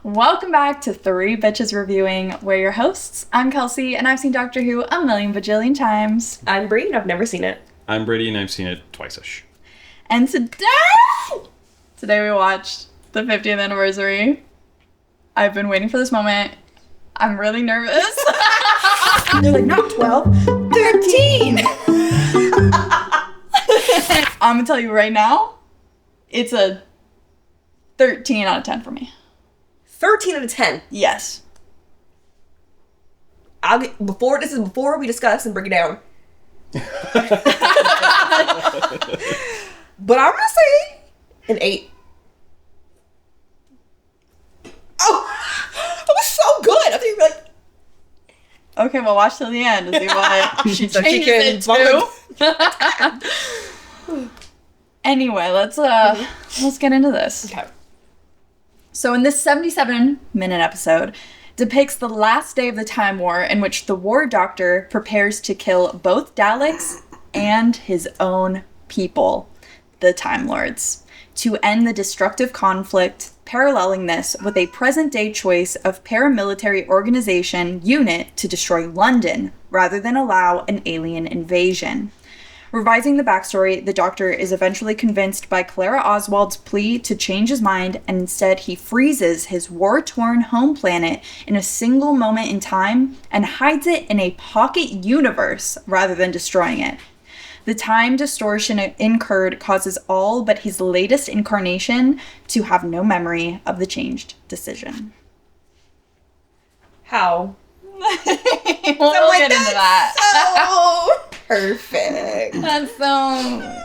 Welcome back to Three Bitches Reviewing. We're your hosts. I'm Kelcie, and I've seen Doctor Who a million bajillion times. I'm Bree, and I've never seen it. I'm Brady, and I've seen it twice-ish. And today we watched the 50th anniversary. I've been waiting for this moment. I'm really nervous. They're like, not 12, 13! I'm gonna tell you right now, it's a 13 out of 10 for me. 13 out of 10. Yes. Before we discuss and break it down. But I'm gonna say an 8. Oh, that was so good. I think you'd be like, Okay, well, watch till the end to see what she So she changes it to. Anyway, let's get into this. okay. So in this 77-minute episode, depicts the last day of the Time War in which the War Doctor prepares to kill both Daleks and his own people, the Time Lords, to end the destructive conflict, paralleling this with a present-day choice of paramilitary organization unit to destroy London rather than allow an alien invasion. Revising the backstory, the Doctor is eventually convinced by Clara Oswald's plea to change his mind, and instead he freezes his war-torn home planet in a single moment in time and hides it in a pocket universe rather than destroying it. The time distortion incurred causes all but his latest incarnation to have no memory of the changed decision. How? We'll get into that. So perfect. That's so...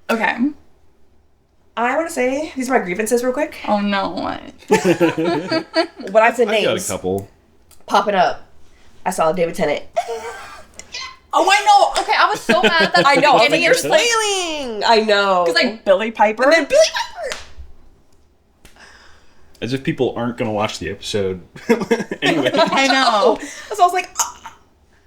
Okay. I want to say, these are my grievances real quick. Oh no, what? When I said I got a names couple. popping up, I saw David Tennant. Oh, I know. Okay, I was so mad that I know. I was beginning like, you're you're spoiling. I know. Because like Billy Piper. And then Billy Piper. As if people aren't going to watch the episode. Anyway. I know. So I was like,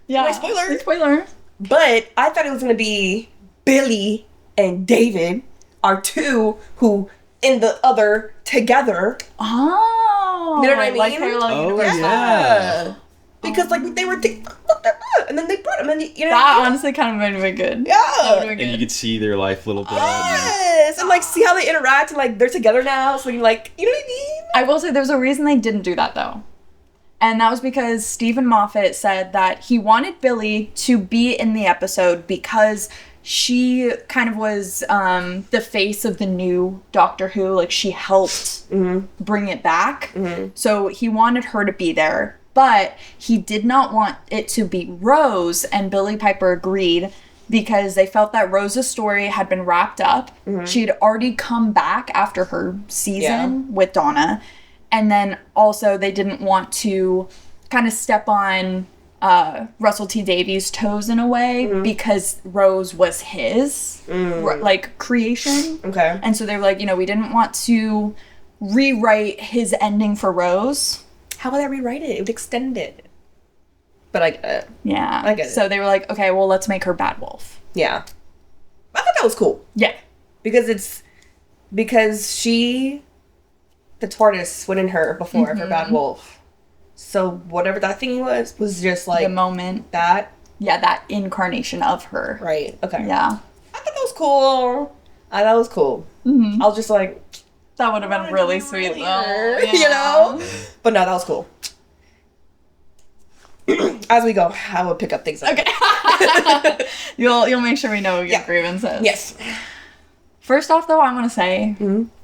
Yeah. Like, spoiler. Like, spoiler. but I thought it was going to be Billy and David are two who in the other together. Oh. You know what I Like mean? parallel Oh, universe. yeah. Because like they were, and then they brought him, and you know. That honestly kind of made me good. That Yeah. would've been And good. you could see their life a little bit. Yes, and like see how they interact, and like they're together now, so you like, you know what I mean? I will say there's a reason they didn't do that though. And that was because Stephen Moffat said that he wanted Billy to be in the episode because she kind of was the face of the new Doctor Who. Like, she helped bring it back. Mm-hmm. So he wanted her to be there. But he did not want it to be Rose, and Billy Piper agreed because they felt that Rose's story had been wrapped up. Mm-hmm. She had already come back after her season with Donna. And then also they didn't want to kind of step on Russell T Davies' toes in a way because Rose was his like creation. Okay. And so they were like, you know, we didn't want to rewrite his ending for Rose. How would I rewrite it? It would extend it. But I get it. Yeah. I get it. So they were like, okay, well, let's make her Bad Wolf. Yeah. I thought that was cool. Yeah. Because she, the tortoise went in her before for Bad Wolf. So whatever that thing was just like The moment. that. Yeah, that incarnation of her. Right. Okay. Yeah. I thought that was cool. I thought it was cool. Mm-hmm. I was just like, That would have been really sweet, though. Yeah. you know? But no, that was cool. As we go, I will pick up things up. Okay. You'll make sure we know your grievances. Yes. First off, though, I want to say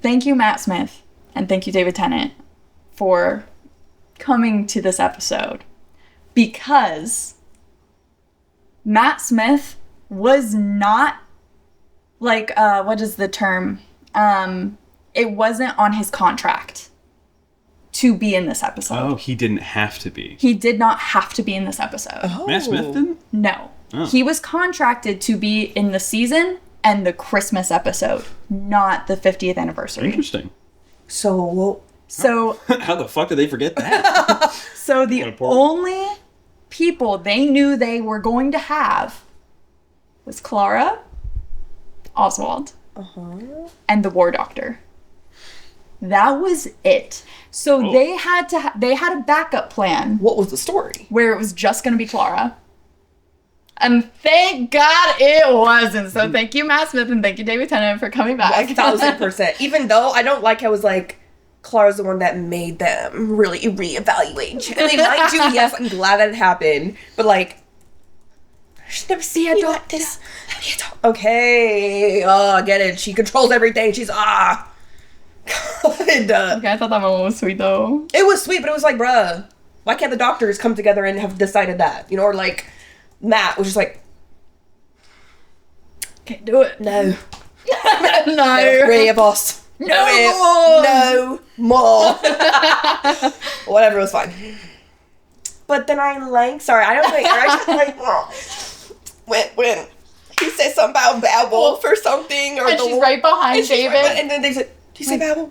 thank you, Matt Smith, and thank you, David Tennant, for coming to this episode. Because Matt Smith was not, like, what is the term? It wasn't on his contract to be in this episode. Oh, he didn't have to be. He did not have to be in this episode. Oh. Matt Smith didn't? No. Oh. He was contracted to be in the season and the Christmas episode, not the 50th anniversary. Interesting. So, How the fuck did they forget that? so the only people they knew they were going to have was Clara, Oswald, and the War Doctor. That was it. So they had a backup plan What was the story? where it was just going to be Clara. And thank God it wasn't. So thank you, Matt Smith, and thank you, David Tennant, for coming back. 1,000%. Even though I don't like how it was like, Clara's the one that made them really reevaluate. And they mind you, yes, I'm glad that it happened. But like, I should never see a doctor. Okay, I get it. She controls everything. She's God. Okay, I thought that one was sweet though. It was sweet, but it was like, bruh, why can't the doctors come together and have decided that? You know, or like, Matt was just like, can't do it. no. No. Bree, boss. No more. Whatever, it was fine. But then I just like, when he said something about Bad Wolf or something, or And she's right behind David. And then they said, "Did you say Bad Wolf?"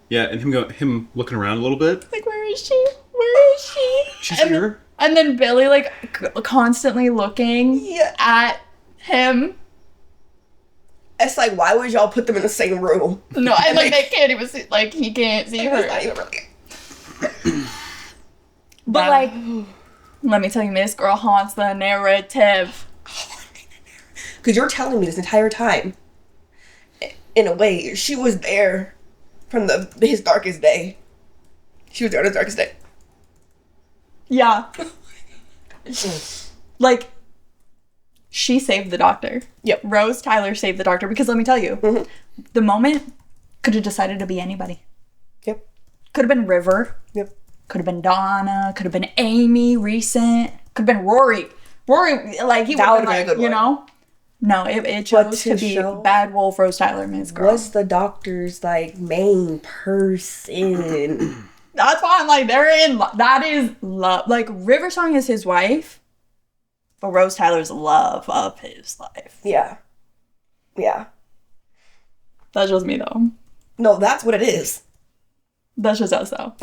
Yeah, and him looking around a little bit. Like, where is she? Where is she? She's here. And then Billy, like, constantly looking at him. It's like, why would y'all put them in the same room? No, and like they can't even see, like he can't see her. It's not even really. But like, let me tell you, this girl haunts the narrative. Because you're telling me this entire time, in a way, she was there from his darkest day. She was there on his darkest day. Yeah. Like, she saved the doctor. Yep. Rose Tyler saved the doctor because let me tell you, the moment could have decided to be anybody. Yep. Could have been River. Yep. Could have been Donna. Could have been Amy, recent. Could have been Rory. Rory, like, he would have been like, you know? No, it chose to be Bad Wolf, Rose Tyler, Ms. Girl. Was the doctor's, like, main person. That's why I'm like, that is love. Like, River Song is his wife, but Rose Tyler's love of his life. Yeah. Yeah. That's just me, though. No, that's what it is. That's just us, though.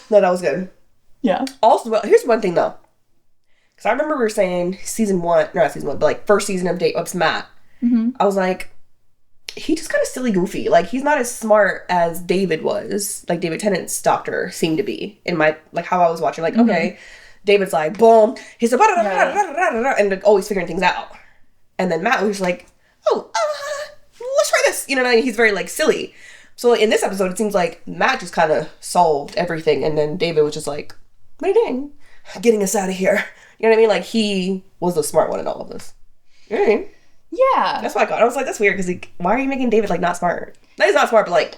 No, that was good. Yeah. Also, well, here's one thing, though. Because I remember we were saying but like first season of Date Ups Matt. Mm-hmm. I was like, he just kind of silly goofy. Like, he's not as smart as David was. Like, David Tennant's doctor seemed to be in my, like, how I was watching. Like, okay, David's like, boom. He's like, and like, always figuring things out. And then Matt was just like, let's try this. You know what I mean? He's very, like, silly. So in this episode, it seems like Matt just kind of solved everything. And then David was just like, what are you doing? Getting us out of here. You know what I mean? Like, he was the smart one in all of this. You know what I mean? Yeah. That's what I got. I was like, that's weird, because like, why are you making David, like, not smart? Not he's not smart, but, like,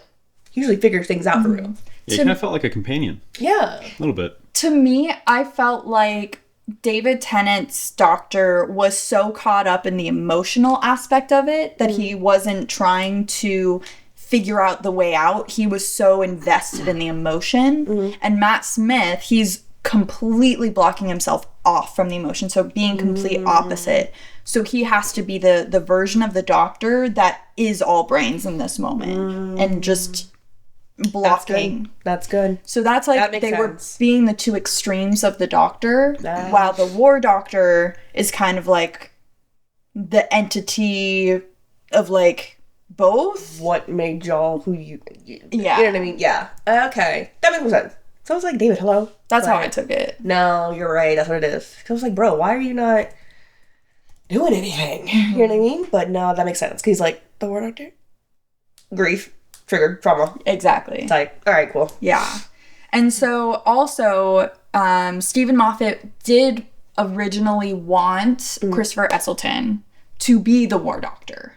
he usually figures things out for real. Yeah, he kind of felt like a companion. Yeah. A little bit. To me, I felt like David Tennant's doctor was so caught up in the emotional aspect of it that he wasn't trying to figure out the way out. He was so invested in the emotion. And Matt Smith, he's completely blocking himself off from the emotion, so being complete opposite. So he has to be the version of the doctor that is all brains in this moment and just blocking. That's good. So that's like That makes they sense. were being the two extremes of the doctor, while the war doctor is kind of like the entity of like both. What made y'all who you Yeah. You know what I mean? Yeah. Okay. That makes more sense. So I was like, David, hello? That's how Like, I took it. No, you're right. That's what it is. I was like, bro, why are you not doing anything? You know what I mean? But no, that makes sense. 'Cause he's like, the war doctor? Grief. Triggered. Trauma. Exactly. It's like, all right, cool. Yeah. And so also, Stephen Moffat did originally want Christopher Esselstyn to be the war doctor.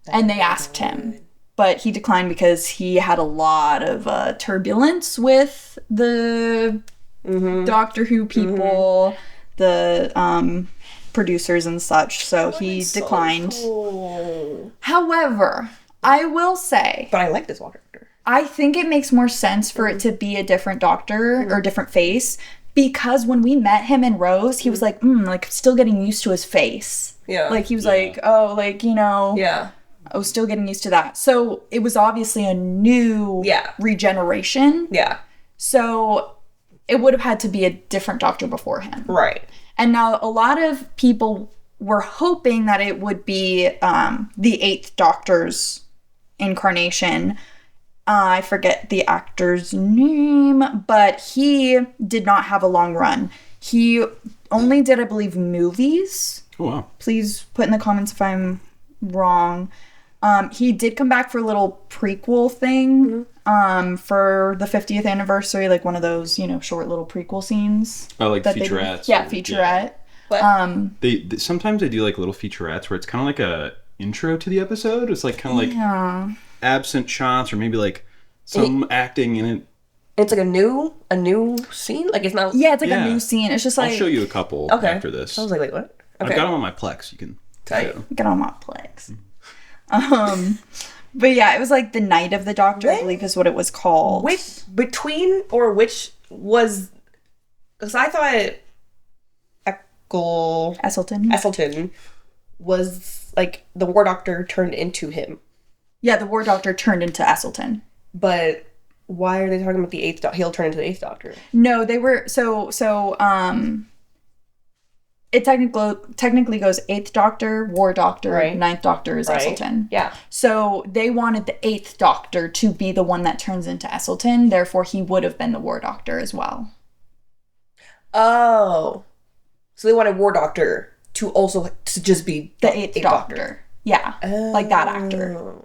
And they asked him. But he declined because he had a lot of turbulence with the Doctor Who people, the producers and such. So he declined. Cool. However, I will say, But I like this war doctor. I think it makes more sense for it to be a different doctor or different face, because when we met him in Rose, he was like, like still getting used to his face. Yeah. Like he was like, oh, like, you know. Yeah. I was still getting used to that. So it was obviously a new regeneration. Yeah. So it would have had to be a different doctor before him. Right. And now a lot of people were hoping that it would be the 8th Doctor's incarnation, I forget the actor's name, but he did not have a long run. He only did, I believe, movies. Oh, wow. Please put in the comments if I'm wrong. He did come back for a little prequel thing for the 50th anniversary, like one of those, short little prequel scenes. Oh, like that featurettes. Yeah, featurette. What? They sometimes they do like little featurettes where it's kind of like a intro to the episode. It's like kind of like absent shots or maybe like some acting in it. It's like a new scene? Like it's not... Yeah, it's like a new scene. It's just like... I'll show you a couple after this. I was like, wait, what? Okay. I've got them on my Plex. You can... Get on my Plex. But yeah, it was like the Night of the Doctor, I believe is what it was called. Which was... Because I thought Esselton was like the War Doctor turned into him. Yeah, the War Doctor turned into Esselton. But why are they talking about the eighth Doctor? He'll turn into the eighth Doctor. No, they were it technically goes 8th Doctor, War Doctor, right. 9th Doctor is Esselton. Yeah. So they wanted the 8th Doctor to be the one that turns into Esselton, therefore he would have been the War Doctor as well. Oh. So they wanted War Doctor to just be the 8th Doctor. Yeah. Like that actor.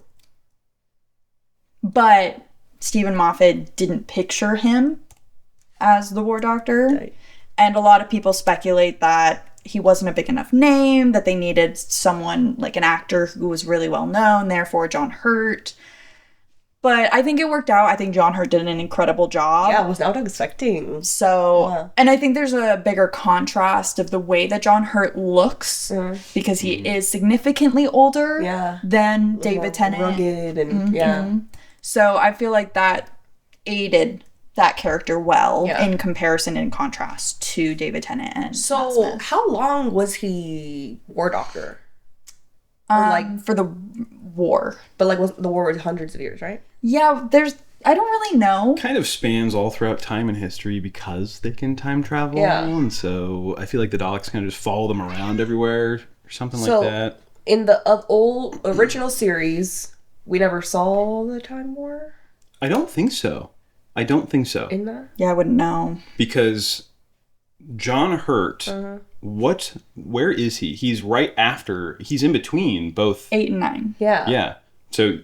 But Stephen Moffat didn't picture him as the War Doctor. Right. And a lot of people speculate that he wasn't a big enough name, that they needed someone like an actor who was really well known, therefore John Hurt. But I think it worked out. I think John Hurt did an incredible job. Yeah, I was not expecting. So, and I think there's a bigger contrast of the way that John Hurt looks because he is significantly older than David Tennant. Rugged and So I feel like that aided that character well in comparison and contrast to David Tennant and Matt Smith. How long was he War Doctor? For the war. But was the war was hundreds of years, right? Yeah, I don't really know. Kind of spans all throughout time and history because they can time travel. Yeah. And so I feel like the Daleks kind of just follow them around everywhere or something like that. In the original series, we never saw the Time War? I don't think so. In that? Yeah, I wouldn't know. Because John Hurt, where is he? He's he's in between both 8 and 9. Yeah. Yeah. So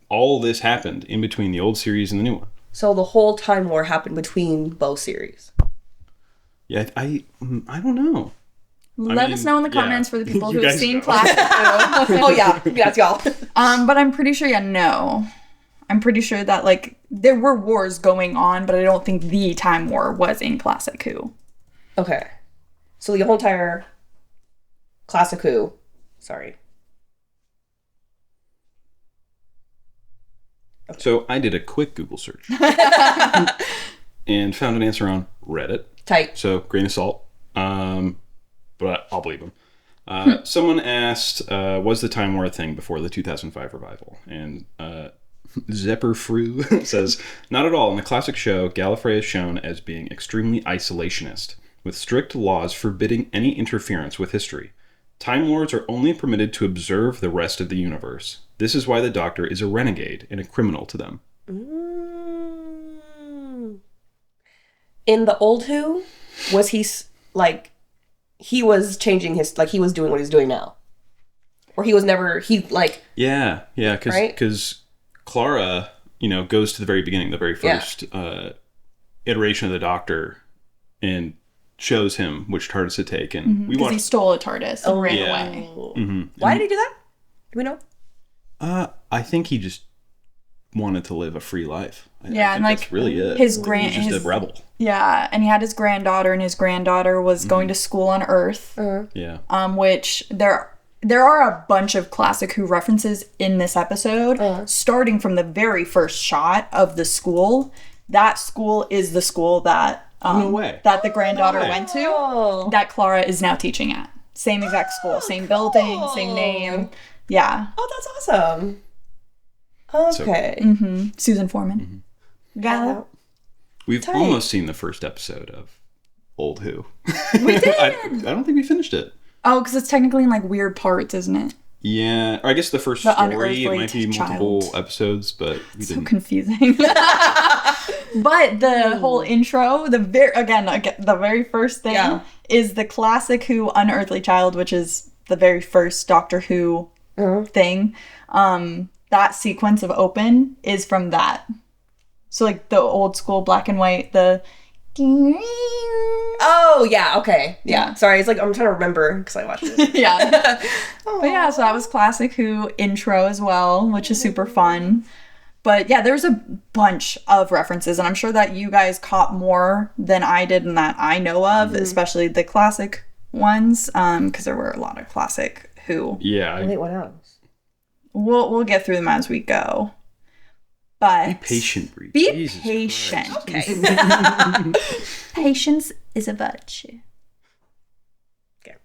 all this happened in between the old series and the new one. So the whole Time War happened between both series. Yeah, I don't know. Let us know in the comments for the people who have seen Classic Who. Oh yeah, that's y'all. But I'm pretty sure no. I'm pretty sure that there were wars going on, but I don't think the Time War was in Classic Who. Okay. So the whole entire Classic Who. Sorry. Okay. So I did a quick Google search and found an answer on Reddit. Tight. So grain of salt. But I'll believe them. Someone asked, was the Time War a thing before the 2005 revival? And Zepperfru says, not at all. In the classic show, Gallifrey is shown as being extremely isolationist, with strict laws forbidding any interference with history. Time Lords are only permitted to observe the rest of the universe. This is why the Doctor is a renegade and a criminal to them. In the old Who, was he he was changing he was doing what he's doing now? Or he was never, Yeah, because Clara, goes to the very beginning, the very first iteration of the Doctor, and shows him which TARDIS to take, and because he stole a TARDIS and ran away. Mm-hmm. Why did he do that? Do we know? I think he just wanted to live a free life. I think that's really it. He's just a rebel. Yeah, and he had his granddaughter, and his granddaughter was going to school on Earth. Yeah. Which there are a bunch of Classic Who references in this episode, starting from the very first shot of the school. That school is the school that no way. that the granddaughter went to, that Clara is now teaching at. Same exact school, same building, same name. Yeah. Oh, that's awesome. Okay. So, Susan Foreman. Got We've almost seen the first episode of Old Who. We did. I don't think we finished it. Oh, because it's technically in weird parts, isn't it? Yeah, or I guess the first The story, it unearthly might be multiple episodes, but we So didn't. confusing. But the whole intro, the very first thing Yeah. is the classic Who Unearthly Child, which is the very first Doctor Who thing. That sequence of open is from that. So like the old school black and white, the Oh, yeah, okay. Yeah. Sorry, it's like, I'm trying to remember because I watched it. yeah. But yeah, so that was classic Who intro as well, which is super fun. But yeah, there's a bunch of references, and I'm sure that you guys caught more than I did and that I know of, especially the classic ones, because there were a lot of classic Who. Yeah. Wait, what else? We'll get through them as we go. But Be patient, Bree. Be Jesus patient. Christ. Okay. Patience is a virtue. Okay.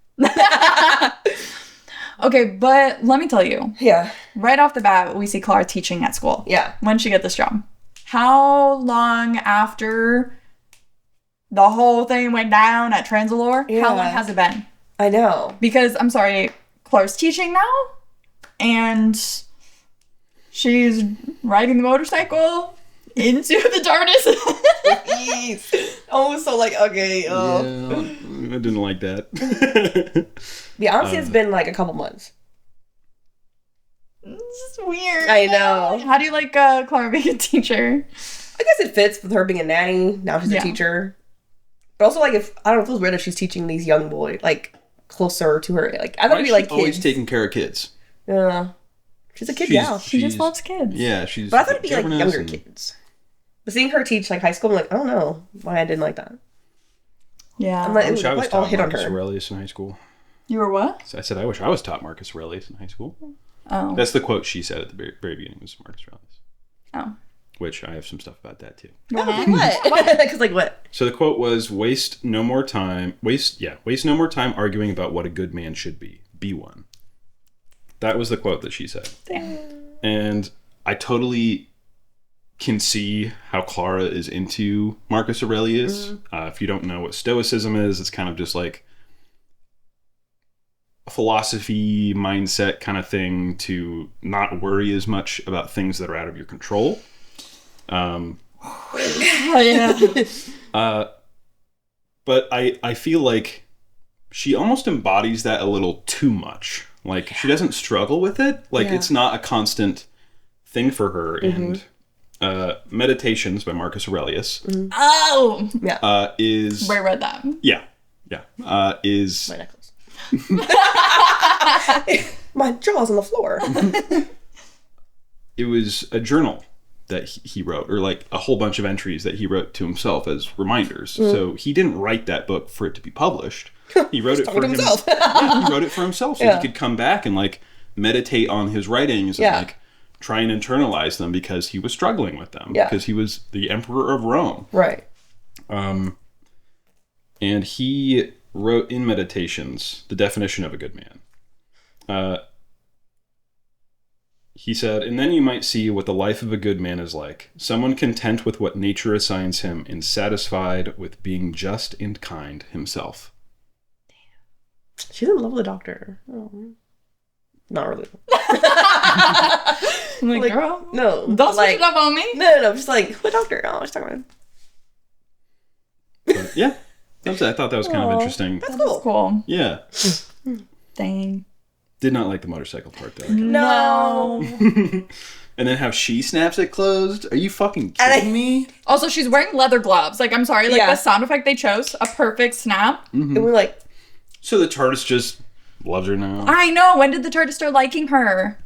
Okay, but let me tell you, Yeah. right off the bat, we see Clara teaching at school. Yeah. When did she get this job? How long after the whole thing went down at Transalore? Yeah. How long has it been? I know. Because, I'm sorry, Clara's teaching now, and she's riding the motorcycle into the TARDIS. Jeez. Oh, so like, okay. Yeah, I didn't like that. Yeah, honestly, it's been like a couple months. It's just weird. I know. How do you like Clara being a teacher? I guess it fits with her being a nanny. Now she's Yeah. a teacher. But also, like, if I don't know, it feels weird if she's teaching these young boys, like, closer to her. Like, I thought it'd be like always kids. taking care of kids. Yeah. She's a kid gal. She just loves kids. Yeah, she's. But I thought it'd be like governess younger and- kids. But seeing her teach like high school, I'm like, I don't know why I didn't like that. Yeah. I'm like, I it wish was I was quite all taught hit on Marcus her. Aurelius in high school. You were what? So I said I wish I was taught Marcus Aurelius in high school. Oh. That's the quote she said at the very, very beginning was Marcus Aurelius. Oh. Which I have some stuff about that too. Go Okay, on. what? Because like what? So the quote was waste no more time arguing about what a good man should be. Be one. That was the quote that she said. Damn. And I totally can see how Clara is into Marcus Aurelius. If you don't know what Stoicism is, it's kind of just like a philosophy mindset kind of thing to not worry as much about things that are out of your control. Oh, yeah. But I feel like she almost embodies that a little too much. Like, she doesn't struggle with it. Like, Yeah. it's not a constant thing for her. And Meditations by Marcus Aurelius Oh. is... Where read that? Yeah. Is... My necklace. My jaw's on the floor. It was a journal that he wrote, or like a whole bunch of entries that he wrote to himself as reminders. So he didn't write that book for it to be published. He wrote it for himself. Yeah, he wrote it for himself so Yeah. he could come back and like meditate on his writings and Yeah. like try and internalize them because he was struggling with them. Yeah. Because he was the emperor of Rome. Right. And he wrote in Meditations the definition of a good man. He said, and then you might see what the life of a good man is like. Someone content with what nature assigns him and satisfied with being just and kind himself. She's in love with the doctor. Oh. Not really. I'm like, Like, girl, No. don't switch like, it up on me. No. Just like, what doctor? Oh, she's talking about him. But yeah, I thought that was kind of Aw. interesting. That's That's cool. cool. Yeah. Dang. Did not like the motorcycle part though. No. And then how she snaps it closed. Are you fucking kidding me? Also, she's wearing leather gloves. Like, I'm sorry. Like, Yeah. the sound effect they chose, a perfect snap. And we're like, So the TARDIS just loves her now. I know. When did the TARDIS start liking her?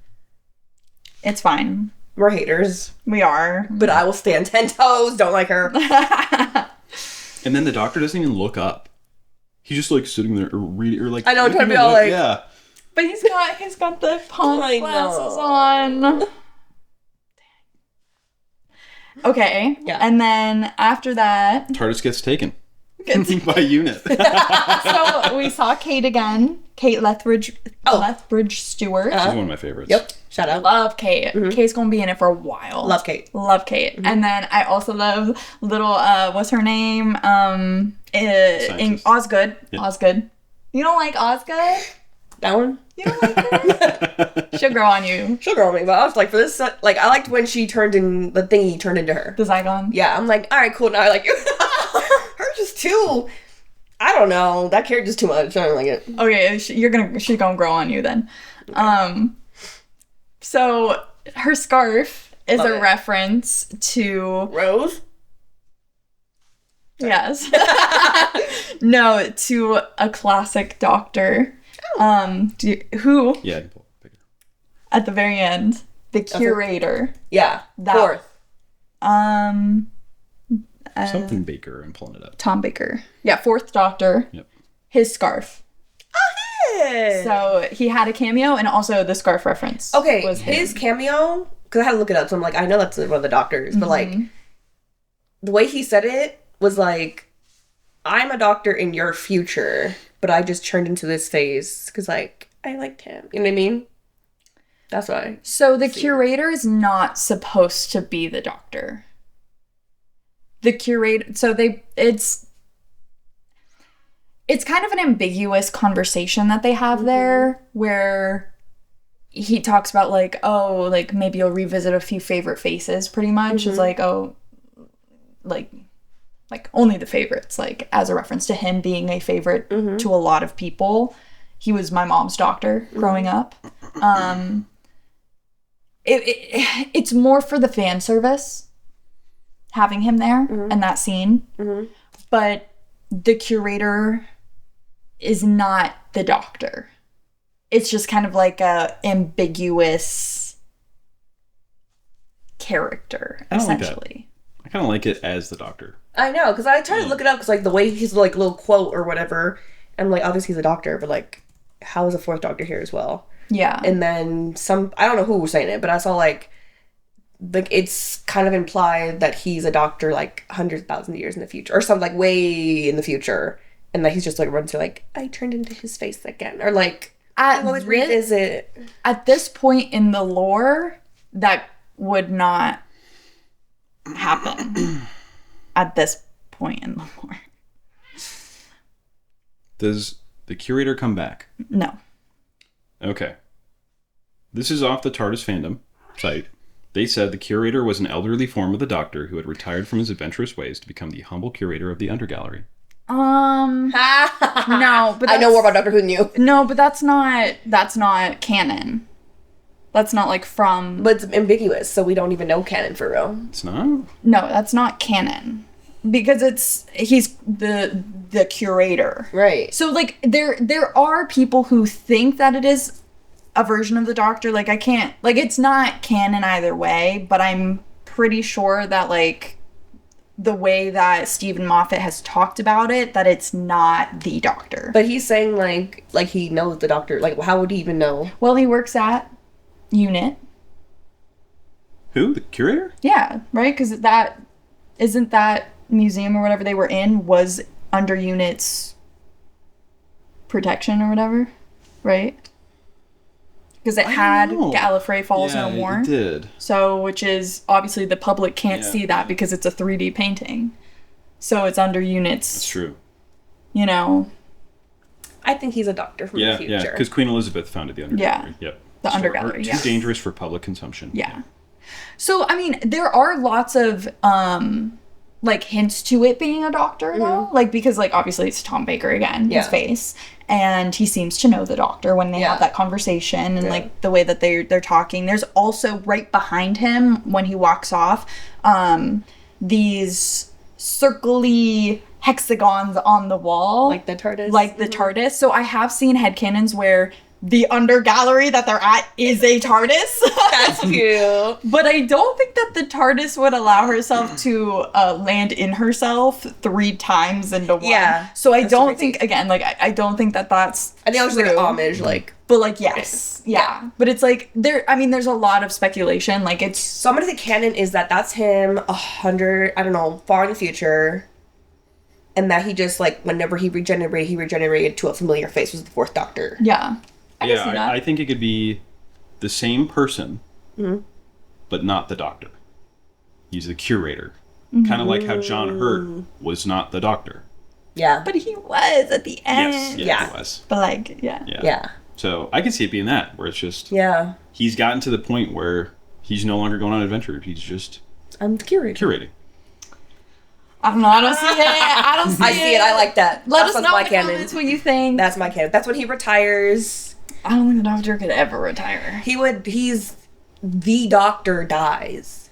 It's fine. we're haters, We are. but I will stand 10 toes. Don't like her. And then the Doctor doesn't even look up. He's just like sitting there or reading or like. I know, I'm trying to be looking all at like- yeah. But he's got the punk I glasses know. on. Okay. Yeah. And then after that, TARDIS gets taken so by unit. we saw Kate again. Kate Lethbridge. Oh. Lethbridge Stewart. She's one of my favorites. Yep. Shout out. Love Kate. Kate's gonna be in it for a while. Love Kate. Love Kate. And then I also love little what's her name? In Scientist. Osgood. Yeah. Osgood. You don't like Osgood? That one? You don't like her? She'll grow on you. She'll grow on me, but I was like, for this, like, I liked when she turned in, the thingy turned into her. The Zygon? Yeah, I'm like, alright, cool, now I like you. Her just too, I don't know, that character's too much, I don't like it. Okay, she's gonna grow on you then. Okay. So, her scarf is Love a it. reference to... Rose? Yes. No, to a classic doctor. Who, Yeah, you can pull it bigger. at the very end, the curator. Yeah, That- fourth. Something Baker, I'm pulling it up. Tom Baker. Yeah, fourth doctor. Yep. His scarf. Yeah. So he had a cameo, and also the scarf reference. Okay, was him. his cameo, because I had to look it up, so I'm like, I know that's one of the doctors, but like, the way he said it was like, I'm a doctor in your future, but I just turned into this phase because like, I liked him. You know what I mean? That's why. So the curator is not supposed to be the doctor. The curator, so it's kind of an ambiguous conversation that they have there, where he talks about like, oh, like maybe you'll revisit a few favorite faces, pretty much. It's like, oh, like only the favorites, like as a reference to him being a favorite to a lot of people. He was my mom's doctor growing up. It's more for the fan service, having him there and that scene. But the curator is not the doctor. It's just kind of like a ambiguous character, I don't like that. essentially. I kind of like it as the Doctor. I know, because I tried to look it up, because like the way he's like little quote or whatever, and like obviously he's a doctor, but like, how is a fourth doctor here as well? Yeah. And then I don't know who was saying it, but I saw like it's kind of implied that he's a doctor like 100,000 years in the future, or something like way in the future, and that he's just like runs through like, I turned into his face again, or like I always revisit. At this point in the lore, that would not happen. At this point in the lore. Does the curator come back? No. Okay. This is off the TARDIS fandom site. They said the curator was an elderly form of the Doctor who had retired from his adventurous ways to become the humble curator of the Undergallery. No, but I know more about Doctor Who than you. No, but that's not canon. That's not like from... But it's ambiguous, so we don't even know canon for real. It's not? No, that's not canon. Because he's the curator. Right. So like there are people who think that it is a version of the Doctor. Like I can't, like it's not canon either way, but I'm pretty sure that like the way that Stephen Moffat has talked about it, that it's not the Doctor. But he's saying like he knows the Doctor. Like how would he even know? Well, he works at UNIT. Who? The curator? Yeah, right? Because isn't that museum or whatever they were in was under UNIT's protection or whatever, right? Because it had Gallifrey Falls No More. It did. So, which is obviously the public can't see that because it's a 3D painting. So it's under UNIT's. That's true. You know. I think he's a doctor from the future. Yeah, because Queen Elizabeth founded the Undergallery. Yeah. Yep. The Undergallery, Too dangerous for public consumption. Yeah. So, I mean, there are lots of, like, hints to it being a doctor, though. Like, because, like, obviously it's Tom Baker again, his face. And he sees to know the Doctor when they have that conversation and, like, the way that they're talking. There's also, right behind him, when he walks off, these circly hexagons on the wall. Like the TARDIS? Like the TARDIS. So I have seen headcanons where the Undergallery that they're at is a TARDIS. That's cute. But I don't think that the TARDIS would allow herself to land in herself 3 times into one. Yeah. So I don't think, again, like, I don't think that that's I think I was like an homage, like. But, like, yes. Yeah. But it's, like, there's a lot of speculation. Like, it's... So I'm gonna say canon is that that's him 100, I don't know, far in the future. And that he just, like, whenever he regenerated to a familiar face was the 4th Doctor. Yeah. I can see that. I think it could be the same person, but not the Doctor. He's the curator. Kind of like how John Hurt was not the Doctor. Yeah. But he was at the end. Yes, he was. But, like, yeah. Yeah. So I can see it being that, where it's just Yeah. he's gotten to the point where he's no longer going on adventure. He's just I'm curating. I don't know. I don't see it. I don't see it. I see it. I like that. Let That's us know my in the canon. comments what you think. That's my canon. That's when he retires. I don't think the Doctor could ever retire. He's the Doctor dies,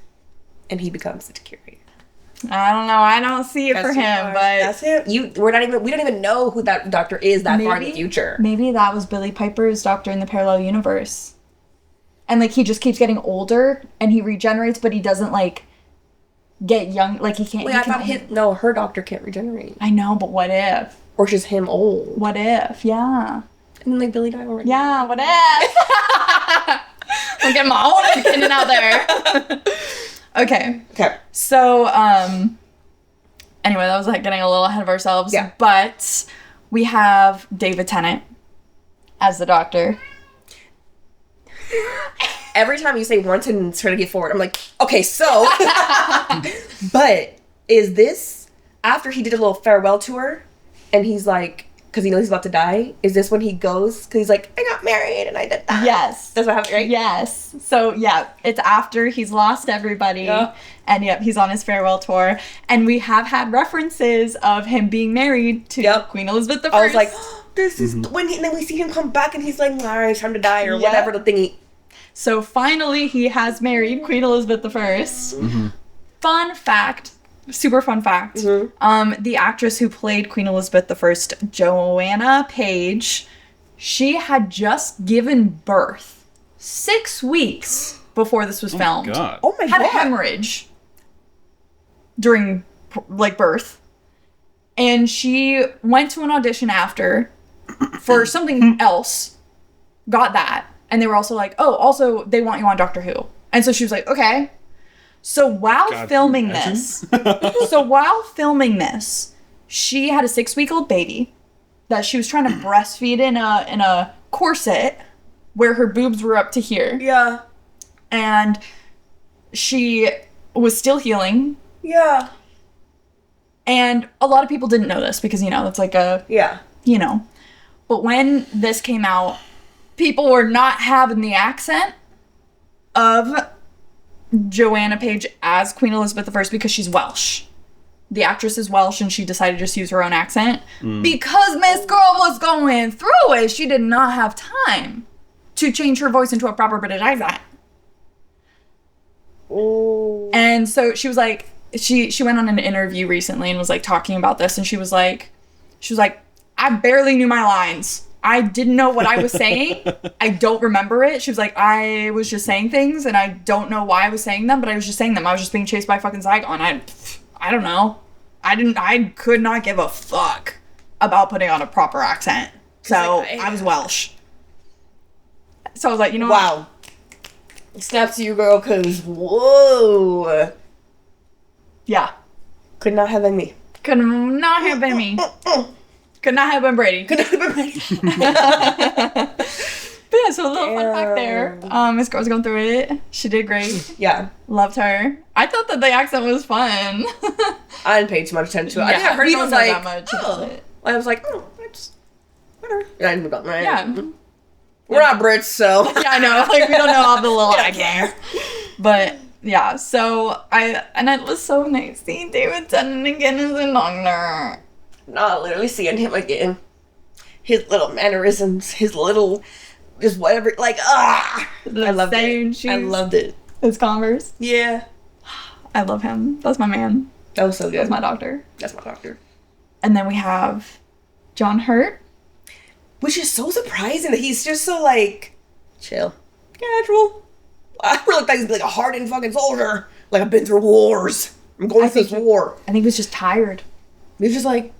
and he becomes the curator. I don't know. I don't see it That's for too him, far. but That's it. We don't even know who that Doctor is that far in the future. Maybe that was Billy Piper's Doctor in the parallel universe. And like he just keeps getting older and he regenerates, but he doesn't like get young. Like he can't. Wait, he I can thought her Doctor can't regenerate. I know, but what if? Or just him old. What if? Yeah. And then like Billy died already. Yeah. What if? I'm getting my own opinion out there. Okay. Okay. So, anyway, that was like getting a little ahead of ourselves. Yeah. But we have David Tennant as the Doctor. Every time you say once and try to get forward, I'm like, okay, so. But is this after he did a little farewell tour and he's like, because he knows he's about to die, is this when he goes? Because he's like, I got married and I did that. Yes. That's what happened, right? Yes. So, yeah, it's after he's lost everybody. Yeah. And, yep, he's on his farewell tour. And we have had references of him being married to Queen Elizabeth I. I was like, oh, this is when and then we see him come back and he's like, all right, it's time to die or whatever the thingy. So finally, he has married Queen Elizabeth I. Fun fact, super fun fact. The actress who played Queen Elizabeth I, Joanna Page, she had just given birth 6 weeks before this was filmed. Oh, God. Oh my Had a god. hemorrhage during like birth, and she went to an audition after for something else, got that. And they were also like, oh, also, they want you on Doctor Who. And so she was like, okay. So while filming this, she had a 6-week-old baby that she was trying to breastfeed in a corset where her boobs were up to here. Yeah. And she was still healing. Yeah. And a lot of people didn't know this because, it's like a, But when this came out, people were not having the accent of Joanna Page as Queen Elizabeth I because she's Welsh. The actress is Welsh and she decided to just use her own accent. Because Miss Girl was going through it, she did not have time to change her voice into a proper British accent. Oh. And so she was like, she went on an interview recently and was like talking about this, and she was like, I barely knew my lines. I didn't know what I was saying. I don't remember it. She was like, I was just saying things and I don't know why I was saying them, but I was just saying them. I was just being chased by fucking Zygon. I don't know. I could not give a fuck about putting on a proper accent. So I was Welsh. So I was like, you know what? Wow. Snaps to you, girl, because, whoa. Yeah. Could not have been me. Could not have been me. Could not have been Brady. Could not have been Brady. But yeah, so a little fun fact there. Miss Girl's going through it. She did great. Yeah. Loved her. I thought that the accent was fun. I didn't pay too much attention to it. I think I heard we it don't was know like, that much about it. I was like, oh, it's whatever. And I moved on. Right? Yeah. We're not Brits, so. Yeah, I know. Like, we don't know all the little accents. But, yeah. So, it was so nice seeing David Tennant again as a doctor. Not literally seeing him again. His little mannerisms, his little, just whatever, like, I loved it. Shoes, I loved it. his Converse. Yeah. I love him. That's my man. That was so good. That's my doctor. That's my doctor. And then we have John Hurt. Which is so surprising that he's just so, like, chill. Casual. I really thought he'd be like a hardened fucking soldier. Like, I've been through wars. I'm going through this war. I think he was just tired. He's just like,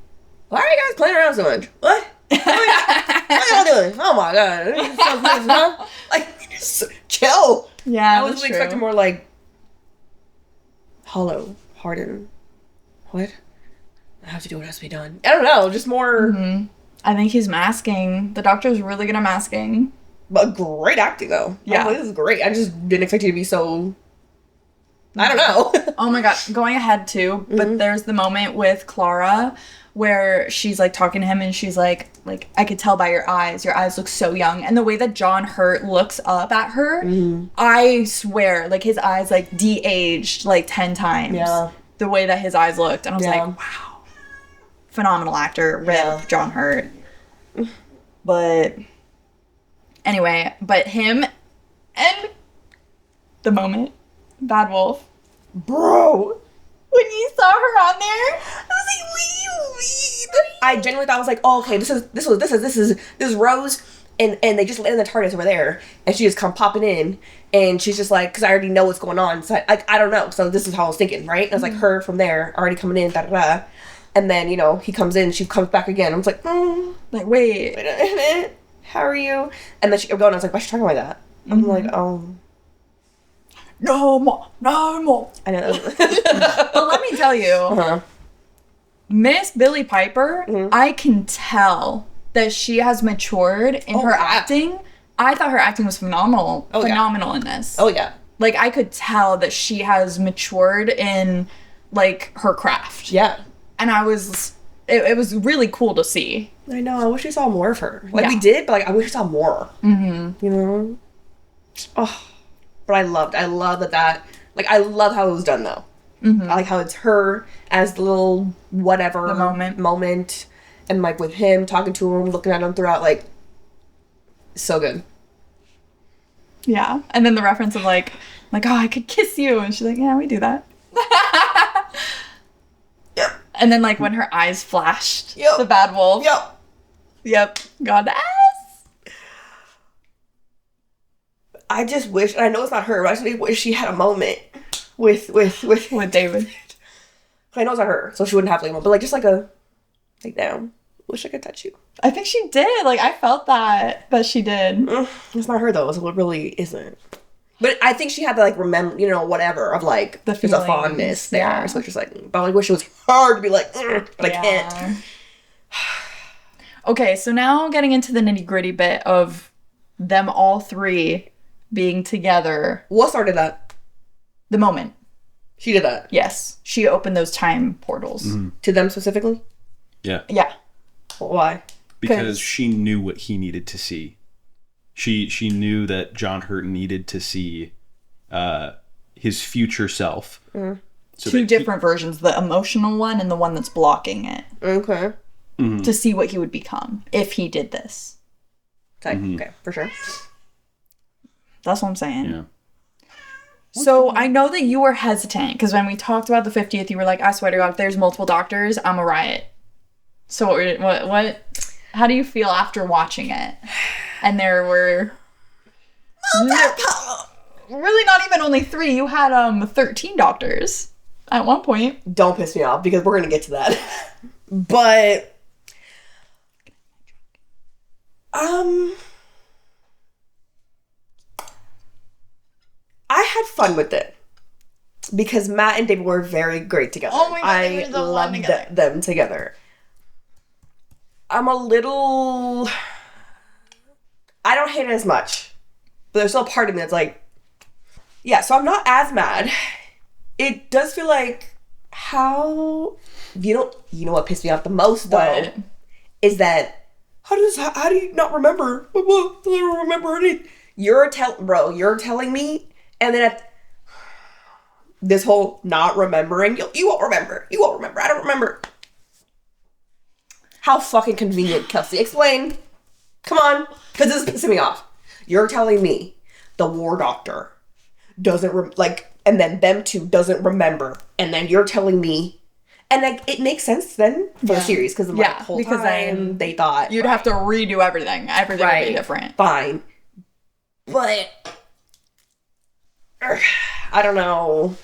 why are you guys playing around so much? What? What are y'all doing? Oh my god. This is so crazy, huh? Like, just chill. Yeah, I was expecting more like hollow, hardened. What? I have to do what has to be done. I don't know, just more. Mm-hmm. I think he's masking. The doctor's really good at masking. But great acting though. Yeah. This is great. I just didn't expect you to be so I don't know. Oh my god, going ahead too, but there's the moment with Clara where she's like talking to him and she's like I could tell by your eyes look so young, and the way that John Hurt looks up at her, I swear, like his eyes like de-aged like 10 times. Yeah. The way that his eyes looked, and I was like, wow, phenomenal actor, rip John Hurt. But anyway, but him and the moment, Bad Wolf, Bro. when you saw her on there, I was like, what do you mean? I genuinely thought, I was like, oh, okay, this is Rose, and they just landed the TARDIS over there, and she just come popping in, and she's just like, because I already know what's going on, so I don't know, so this is how I was thinking, right? And I was like, her from there, already coming in, da-da-da, and then, you know, he comes in, she comes back again, I was like, Like, wait. wait a minute, how are you? And then she kept going, I was like, why is she talking like that? I'm like, oh. No more. I know. But let me tell you, Miss Billie Piper, I can tell that she has matured in her acting. I thought her acting was phenomenal in this. Oh, yeah. Like, I could tell that she has matured in, like, her craft. Yeah. And it was really cool to see. I know, I wish we saw more of her. Like, we did, but, like, I wish we saw more. Mm-hmm. You know? Oh. But I love that, like, I love how it was done, though. I like how it's her as the little whatever the moment, and, like, with him, talking to him, looking at him throughout, like, so good. Yeah. And then the reference of, like, oh, I could kiss you. And she's like, yeah, we do that. Yep. And then, like, when her eyes flashed, Yep. the Bad Wolf. Yep. Goddess. I just wish, and I know it's not her, but I just wish she had a moment with David. I know it's not her, so she wouldn't have like a moment, but like just like a, like, down. Wish I could touch you. I think she did. Like, I felt that she did. It's not her though, so it really isn't. But I think she had to like remember, you know, whatever of like The there's a fondness there. Yeah. So it's just like, but I like wish it was hard to be like, but I can't. Okay, so now getting into the nitty gritty bit of them all three being together. What started that? The moment. She did that. Yes. She opened those time portals. To them specifically? Yeah. Yeah. Why? Because she knew what he needed to see. She knew that John Hurt needed to see his future self. So Two different versions, the emotional one and the one that's blocking it. Okay. To see what he would become if he did this. Okay, for sure. That's what I'm saying. Yeah. So I know that you were hesitant because when we talked about the 50th, you were like, I swear to God, if there's multiple doctors, I'm a riot. So what how do you feel after watching it? And there were really not even only 3. You had 13 doctors at one point. Don't piss me off because we're gonna get to that. But I had fun with it because Matt and David were very great together. Oh my God, they were I so fun loved together. them together. I'm a little, I don't hate it as much, but there's still a part of me that's like, yeah, so I'm not as mad. It does feel like how, you know what pissed me off the most though, What? is that how do you not remember? I don't remember anything. You're telling me, and then this whole not remembering, you won't remember. I don't remember. How fucking convenient, Kelcie. Explain. Come on, because this is pissing me off. You're telling me the war doctor doesn't and then them two doesn't remember, and then you're telling me. And like it makes sense then for the series because the whole because time then they thought You'd have to redo everything. Everything would be different. Fine, but I don't know.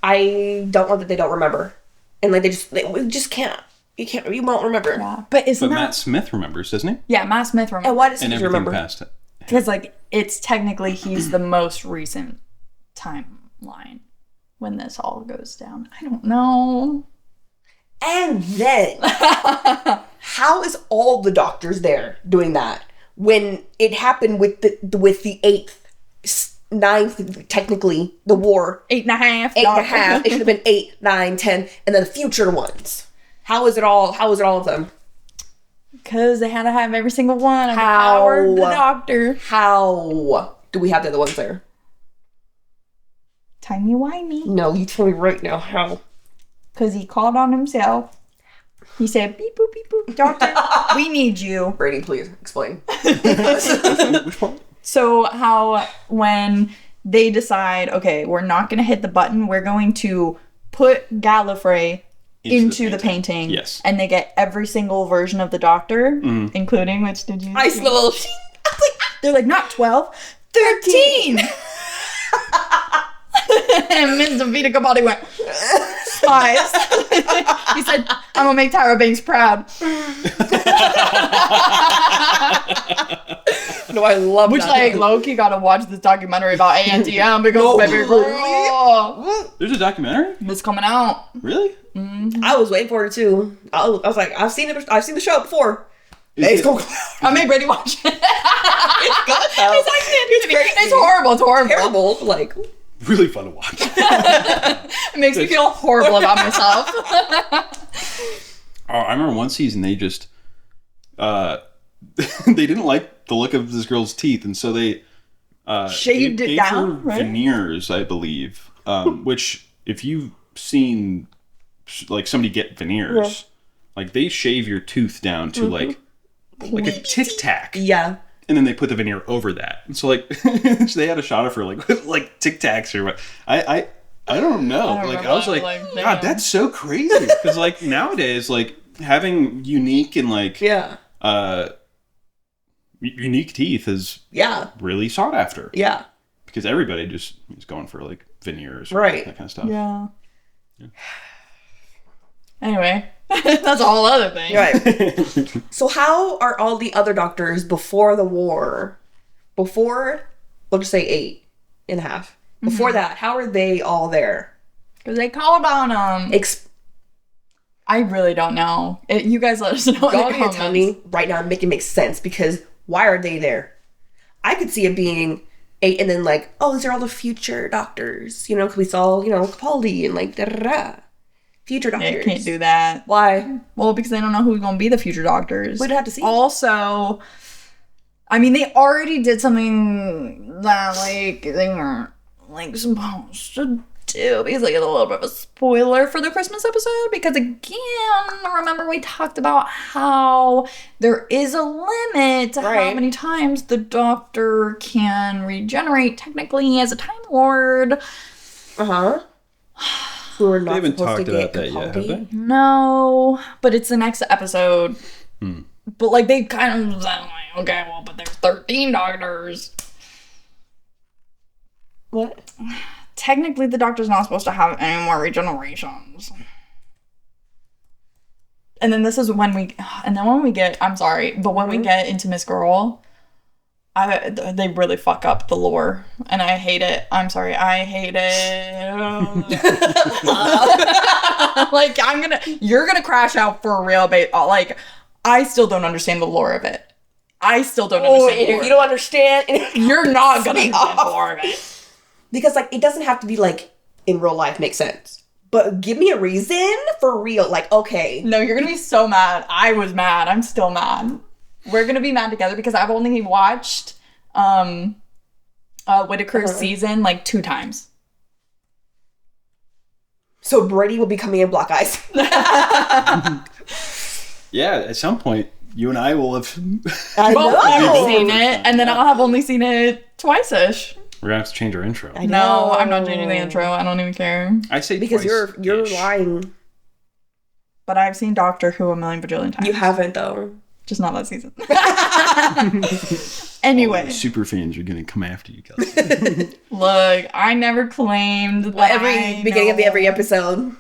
I don't want that they don't remember, and like they just can't. You won't remember. Yeah, but Matt Smith remembers, doesn't he? Yeah, Matt Smith remembers. And why does And he everything remember? past it. Because like it's technically he's the most recent timeline when this all goes down. I don't know. And then, how is all the doctors there doing that when it happened with the 8th 9th, technically, the war. 8.5. 8.5. It should have been 8, 9, 10, and then the future ones. How is it all of them? Because they had to have every single one of the power of the Doctor. How do we have the other ones there? Timey-wimey. No, you tell me right now how. Because he called on himself. He said, beep, boop, beep, boop. Doctor, we need you. Brady, please explain. Which part? So how when they decide, okay, we're not going to hit the button, we're going to put Gallifrey into the painting. Yes. And they get every single version of the Doctor, including, which did you I see the little sheen. They're like, not 12, 13. And Ms. Vita Capaldi went, spies. He said, I'm going to make Tyra Banks proud. No, I love Which, that. like, Loki got to watch this documentary about ANTM because baby girl. There's a documentary? It's coming out. Really? I was waiting for it too. I was like, I've seen the show before. It's gonna go out. I made Brady watch it. It's good though. It's actually crazy. It's horrible. It's horrible. Terrible. Like, Really fun to watch. It makes me feel horrible about myself. Oh, I remember one season they just they didn't like the look of this girl's teeth, and so they Shaved it gave down, her right? veneers, I believe. Which, if you've seen like somebody get veneers, like they shave your tooth down to like a tic tac. yeah. And then they put the veneer over that. And so like so they had a shot of her like with like Tic Tacs or what. I don't know. I was like, God, damn. that's so crazy. Because like nowadays, like having unique and like unique teeth is really sought after. Yeah. Because everybody just is going for like veneers or Right. that kind of stuff. Yeah. Anyway, that's a whole other thing. Right. So how are all the other doctors before the war? Before, we'll just say 8.5. Before that, how are they all there? Because they called on them. I really don't know. You guys let us know. Y'all need to tell me right now and make it make sense, because why are they there? I could see it being 8 and then like, oh, these are all the future doctors. You know, because we saw, Capaldi and like da-da-da. Future doctors. They can't do that. Why? Well, because they don't know who's going to be the future doctors. We'd have to see. Also, I mean, they already did something that, like, they weren't, like, supposed to do. Because, like, it's a little bit of a spoiler for the Christmas episode. Because, again, remember we talked about how there is a limit to how many times the Doctor can regenerate, technically, as a Time Lord. Uh-huh. We're not They haven't supposed talked to about get that yet, Capaldi. have they? No, but it's the next episode. But, like, they kind of like, okay, well, but there's 13 doctors. What? Technically, the Doctor's not supposed to have any more regenerations. And then this is when we get, I'm sorry, but when we get into Miss Girl, they really fuck up the lore, and I hate it. I'm sorry, I hate it. Like, you're gonna crash out for a real like, I still don't understand the lore of it. I still don't understand the lore. If you don't understand, You're not gonna understand the lore of it. Because, like, it doesn't have to be, like, in real life make sense. But give me a reason for real. Like, okay. No, you're gonna be so mad. I was mad. I'm still mad. We're gonna be mad together because I've only watched Whittaker's season like 2 times. So Brady will be coming in black eyes. Yeah, at some point, you and I will have... I I've seen it, and then I'll have only seen it twice-ish. We're going to have to change our intro. No, I'm not changing the intro. I don't even care. I say because twice-ish. you're lying. But I've seen Doctor Who a million bajillion times. You haven't, though. Just not that season. Anyway. Super fans are going to come after you, Kelcie. Look, I never claimed that Every beginning of every episode.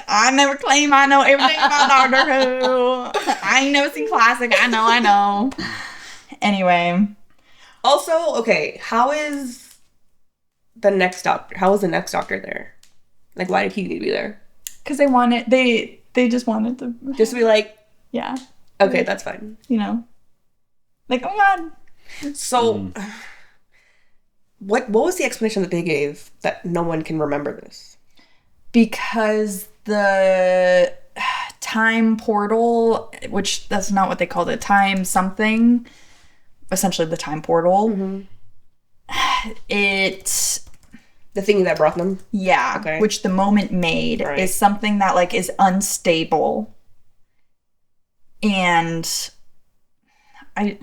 I never claim I know everything about Doctor Who. I ain't never seen classic. I know. Anyway. Also, okay, how is the next Doctor? How is the next Doctor there? Like, why did he need to be there? Because they just wanted to. Just to be like, Yeah. okay, that's fine. You know. Like, oh my God. So, What was the explanation that they gave that no one can remember this? Because the time portal, which that's not what they called it, time something, essentially the time portal, it... The thing that brought them? Yeah, Okay. which the moment made is something that, like, is unstable. And It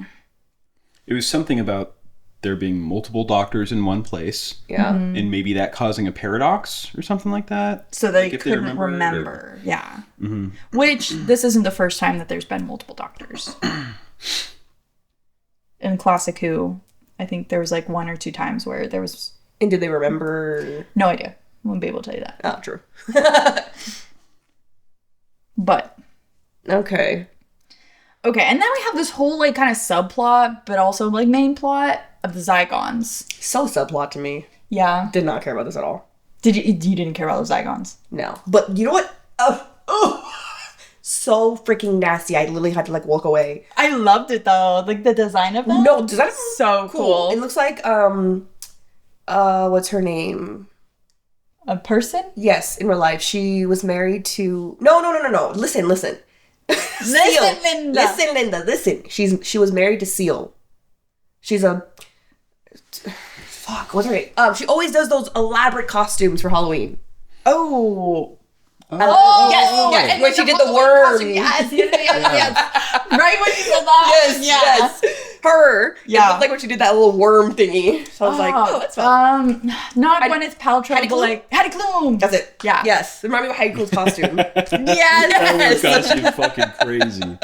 was something about there being multiple doctors in one place. Yeah. And maybe that causing a paradox or something like that. so they Like, if couldn't remember. Yeah. Which, this isn't the first time that there's been multiple doctors. In Classic Who, I think there was like 1 or 2 times where there was... And did they remember? No idea. Wouldn't be able to tell you that. Oh, true. But... Okay. Okay, and then we have this whole, like, kind of subplot, but also, like, main plot of the Zygons. So subplot to me. Yeah. Did not care about this at all. You didn't care about the Zygons? No. But you know what? So freaking nasty. I literally had to, like, walk away. I loved it, though. Like, the design of them. No, design is so cool. It looks like, what's her name? A person? Yes, in real life. She was married to... No. Listen. Listen, Linda. Listen, Linda. Listen. She was married to Seal. She's a... Fuck, what's her name? She always does those elaborate costumes for Halloween. Oh. Yes. When she did the worm. Yes. Right when you said that. Yes. Her. Yeah. It looked like when she did that little worm thingy. So I was like, oh, that's fun. Not Gwyneth Paltrow, but like Heidi Klum. That's it. Yeah. Yes. Remind me of Heidi Klum's costume. Yes. Oh my gosh, you're fucking crazy.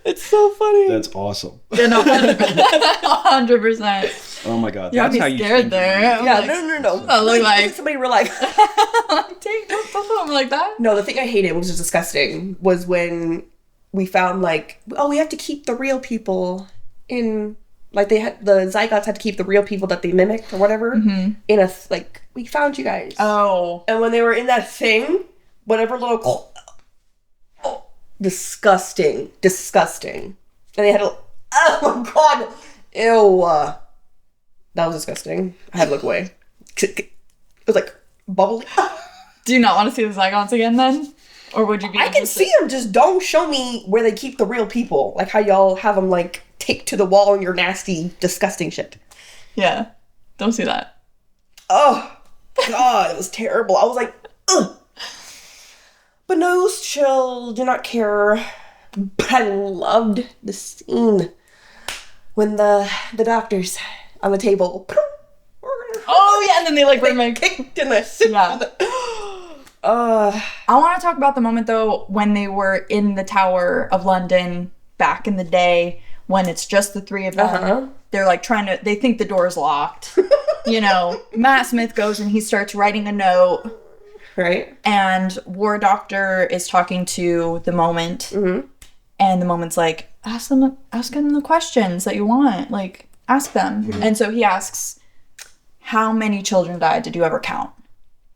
It's so funny. That's awesome. Yeah, no, 100%. Oh my god. You got That's me how you scared think. there. Yeah, Like, no. I look like somebody real life. take them like that. No, the thing I hated, which was disgusting, was when we found like, oh, we have to keep the real people in, like the Zygots had to keep the real people that they mimicked or whatever in a like, we found you guys. Oh. And when they were in that thing, whatever little disgusting. And they had a, oh my god, ew. That was disgusting. I had to look away. It was like bubbly. Do you not want to see the Zygons again then? Or would you be I can see them, just don't show me where they keep the real people. Like how y'all have them like taped to the wall and your nasty, disgusting shit. Yeah. Don't see that. Oh, God, it was terrible. I was like, ugh. But no, chill, do not care. But I loved the scene when the doctors on the table. Oh, yeah, and then they like remake. Kicked in the Yeah. I want to talk about the moment, though, when they were in the Tower of London back in the day, when it's just the 3 of them. They're like they think the door's locked. You know, Matt Smith goes and he starts writing a note. Right. And War Doctor is talking to the Moment. And the Moment's like, ask them the questions that you want. Like, ask them. And so he asks, how many children died? Did you ever count?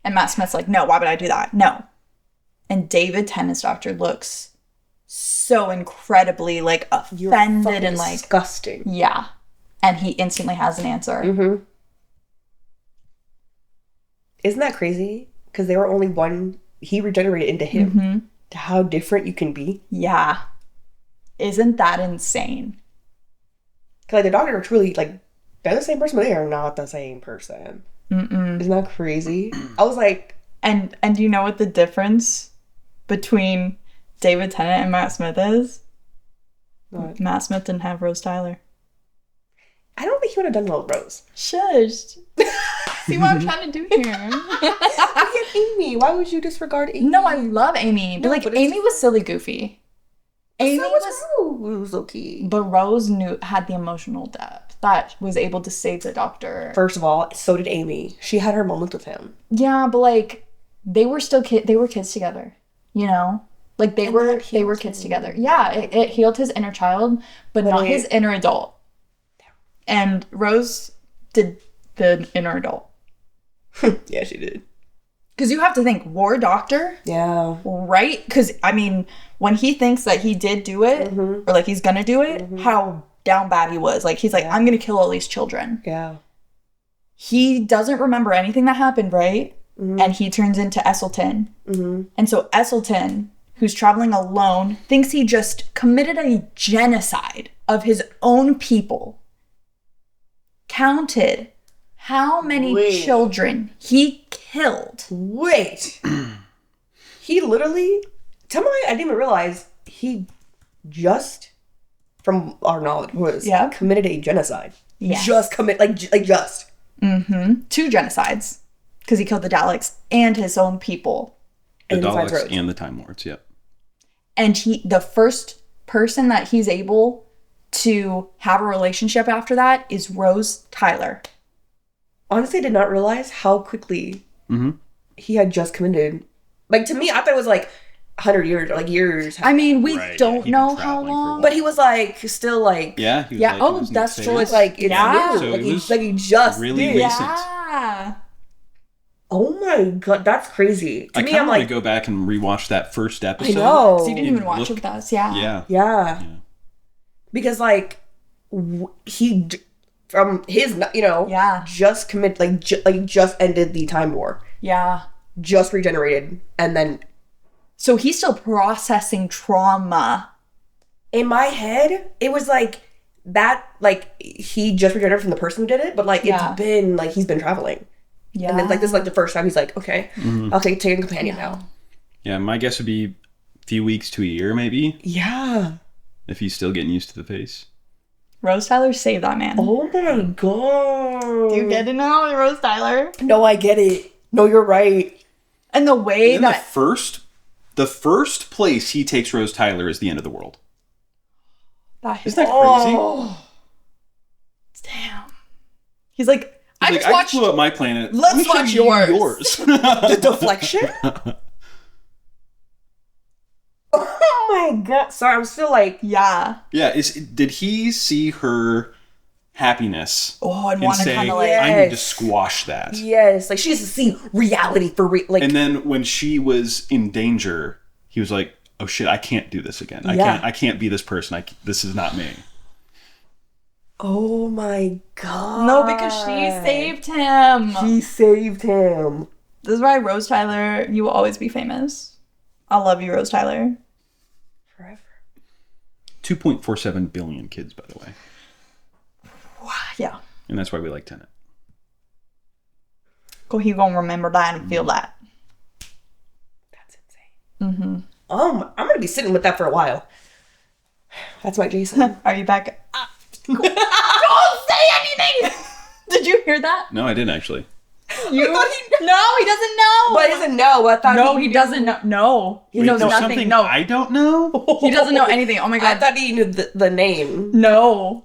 And Matt Smith's like, no, why would I do that? No. And David Tennant's doctor looks so incredibly, like, offended and, like... disgusting. Yeah. And he instantly has an answer. Isn't that crazy? Because they were only one... He regenerated into him. To how different you can be. Yeah. Isn't that insane? Because, like, the doctor are truly, like... They're the same person, but they are not the same person. Isn't that crazy? I was like... And do you know what the difference between David Tennant and Matt Smith is? What? Matt Smith didn't have Rose Tyler. I don't think he would have done well with Rose. Shush. See what I'm trying to do here? We had Amy. Why would you disregard Amy? No, I love Amy. But, like, Amy was silly goofy. Amy was Rose, low-key. But Rose had the emotional depth that was able to save the doctor. First of all, so did Amy. She had her moments with him. Yeah, but, like, they were still they were kids together, you know? Like, they were kids together. Yeah, it healed his inner child, but not his inner adult. And Rose did the inner adult. Yeah, she did. Because you have to think, War Doctor? Yeah. Right? Because, I mean, when he thinks that he did do it, or, like, he's gonna do it, how down bad he was. Like, he's like, I'm gonna kill all these children. Yeah. he doesn't remember anything that happened, right? And he turns into Esselton. And so Esselton, who's traveling alone, thinks he just committed a genocide of his own people. Counted how many children he killed. Wait. He literally, tell me, I didn't even realize he just, from our knowledge, committed a genocide. Yes. Just just. 2 genocides. Because he killed the Daleks and his own people. The Daleks and the Time Lords, yep. And the first person that he's able to have a relationship after that is Rose Tyler. Honestly, I did not realize how quickly he had just committed. Like, to me, I thought it was like 100 years, or like years. I mean, we don't know how long. But he was like, still like... Yeah, he was like, that's true. It's like, it's new. So like, it was he just really did. recent. Yeah. Oh my god, that's crazy. To I me, kind I'm of want like... to go back and rewatch that first episode. I know. So you didn't even watch it with us, yeah. Yeah. Because, like, he... From his, just commit, just ended the Time War. Yeah. Just regenerated. And then... So he's still processing trauma. In my head, it was like that, like, he just regenerated from the person who did it, but, like, it's been, like, he's been traveling. Yeah. And then, like, this is, like, the first time he's like, okay, I'll take a companion now. Yeah, my guess would be a few weeks to a year, maybe. Yeah. If he's still getting used to the face. Rose Tyler saved that man. Oh my god. Do you get it now, Rose Tyler? No, I get it. No, you're right. And the way And that... The first place he takes Rose Tyler is the end of the world. Isn't that crazy? Damn. He's like, I just blew up my planet. Let's watch yours. The deflection? Oh my god. Sorry, I'm still like... Yeah. Yeah, did he see her happiness and want to say, kind of like... I need to squash that? Yes, like she has to see reality for real. Like, and then when she was in danger, he was like, oh shit, I can't do this again. I can't be this person. This is not me. Oh my god. No, because she saved him. She saved him. This is why, Rose Tyler, you will always be famous. I love you, Rose Tyler. Forever. 2.47 billion kids, by the way. Yeah. And that's why we like Tenet. He gonna remember that and feel that. That's insane. I'm gonna be sitting with that for a while. That's my Jason. Are you back? Don't say anything! Did you hear that? No, I didn't actually. No, he doesn't know. But he doesn't know. I thought no, he doesn't know. No, he knows nothing. Something no, I don't know. He doesn't know anything. Oh my god! I thought he knew the name. No,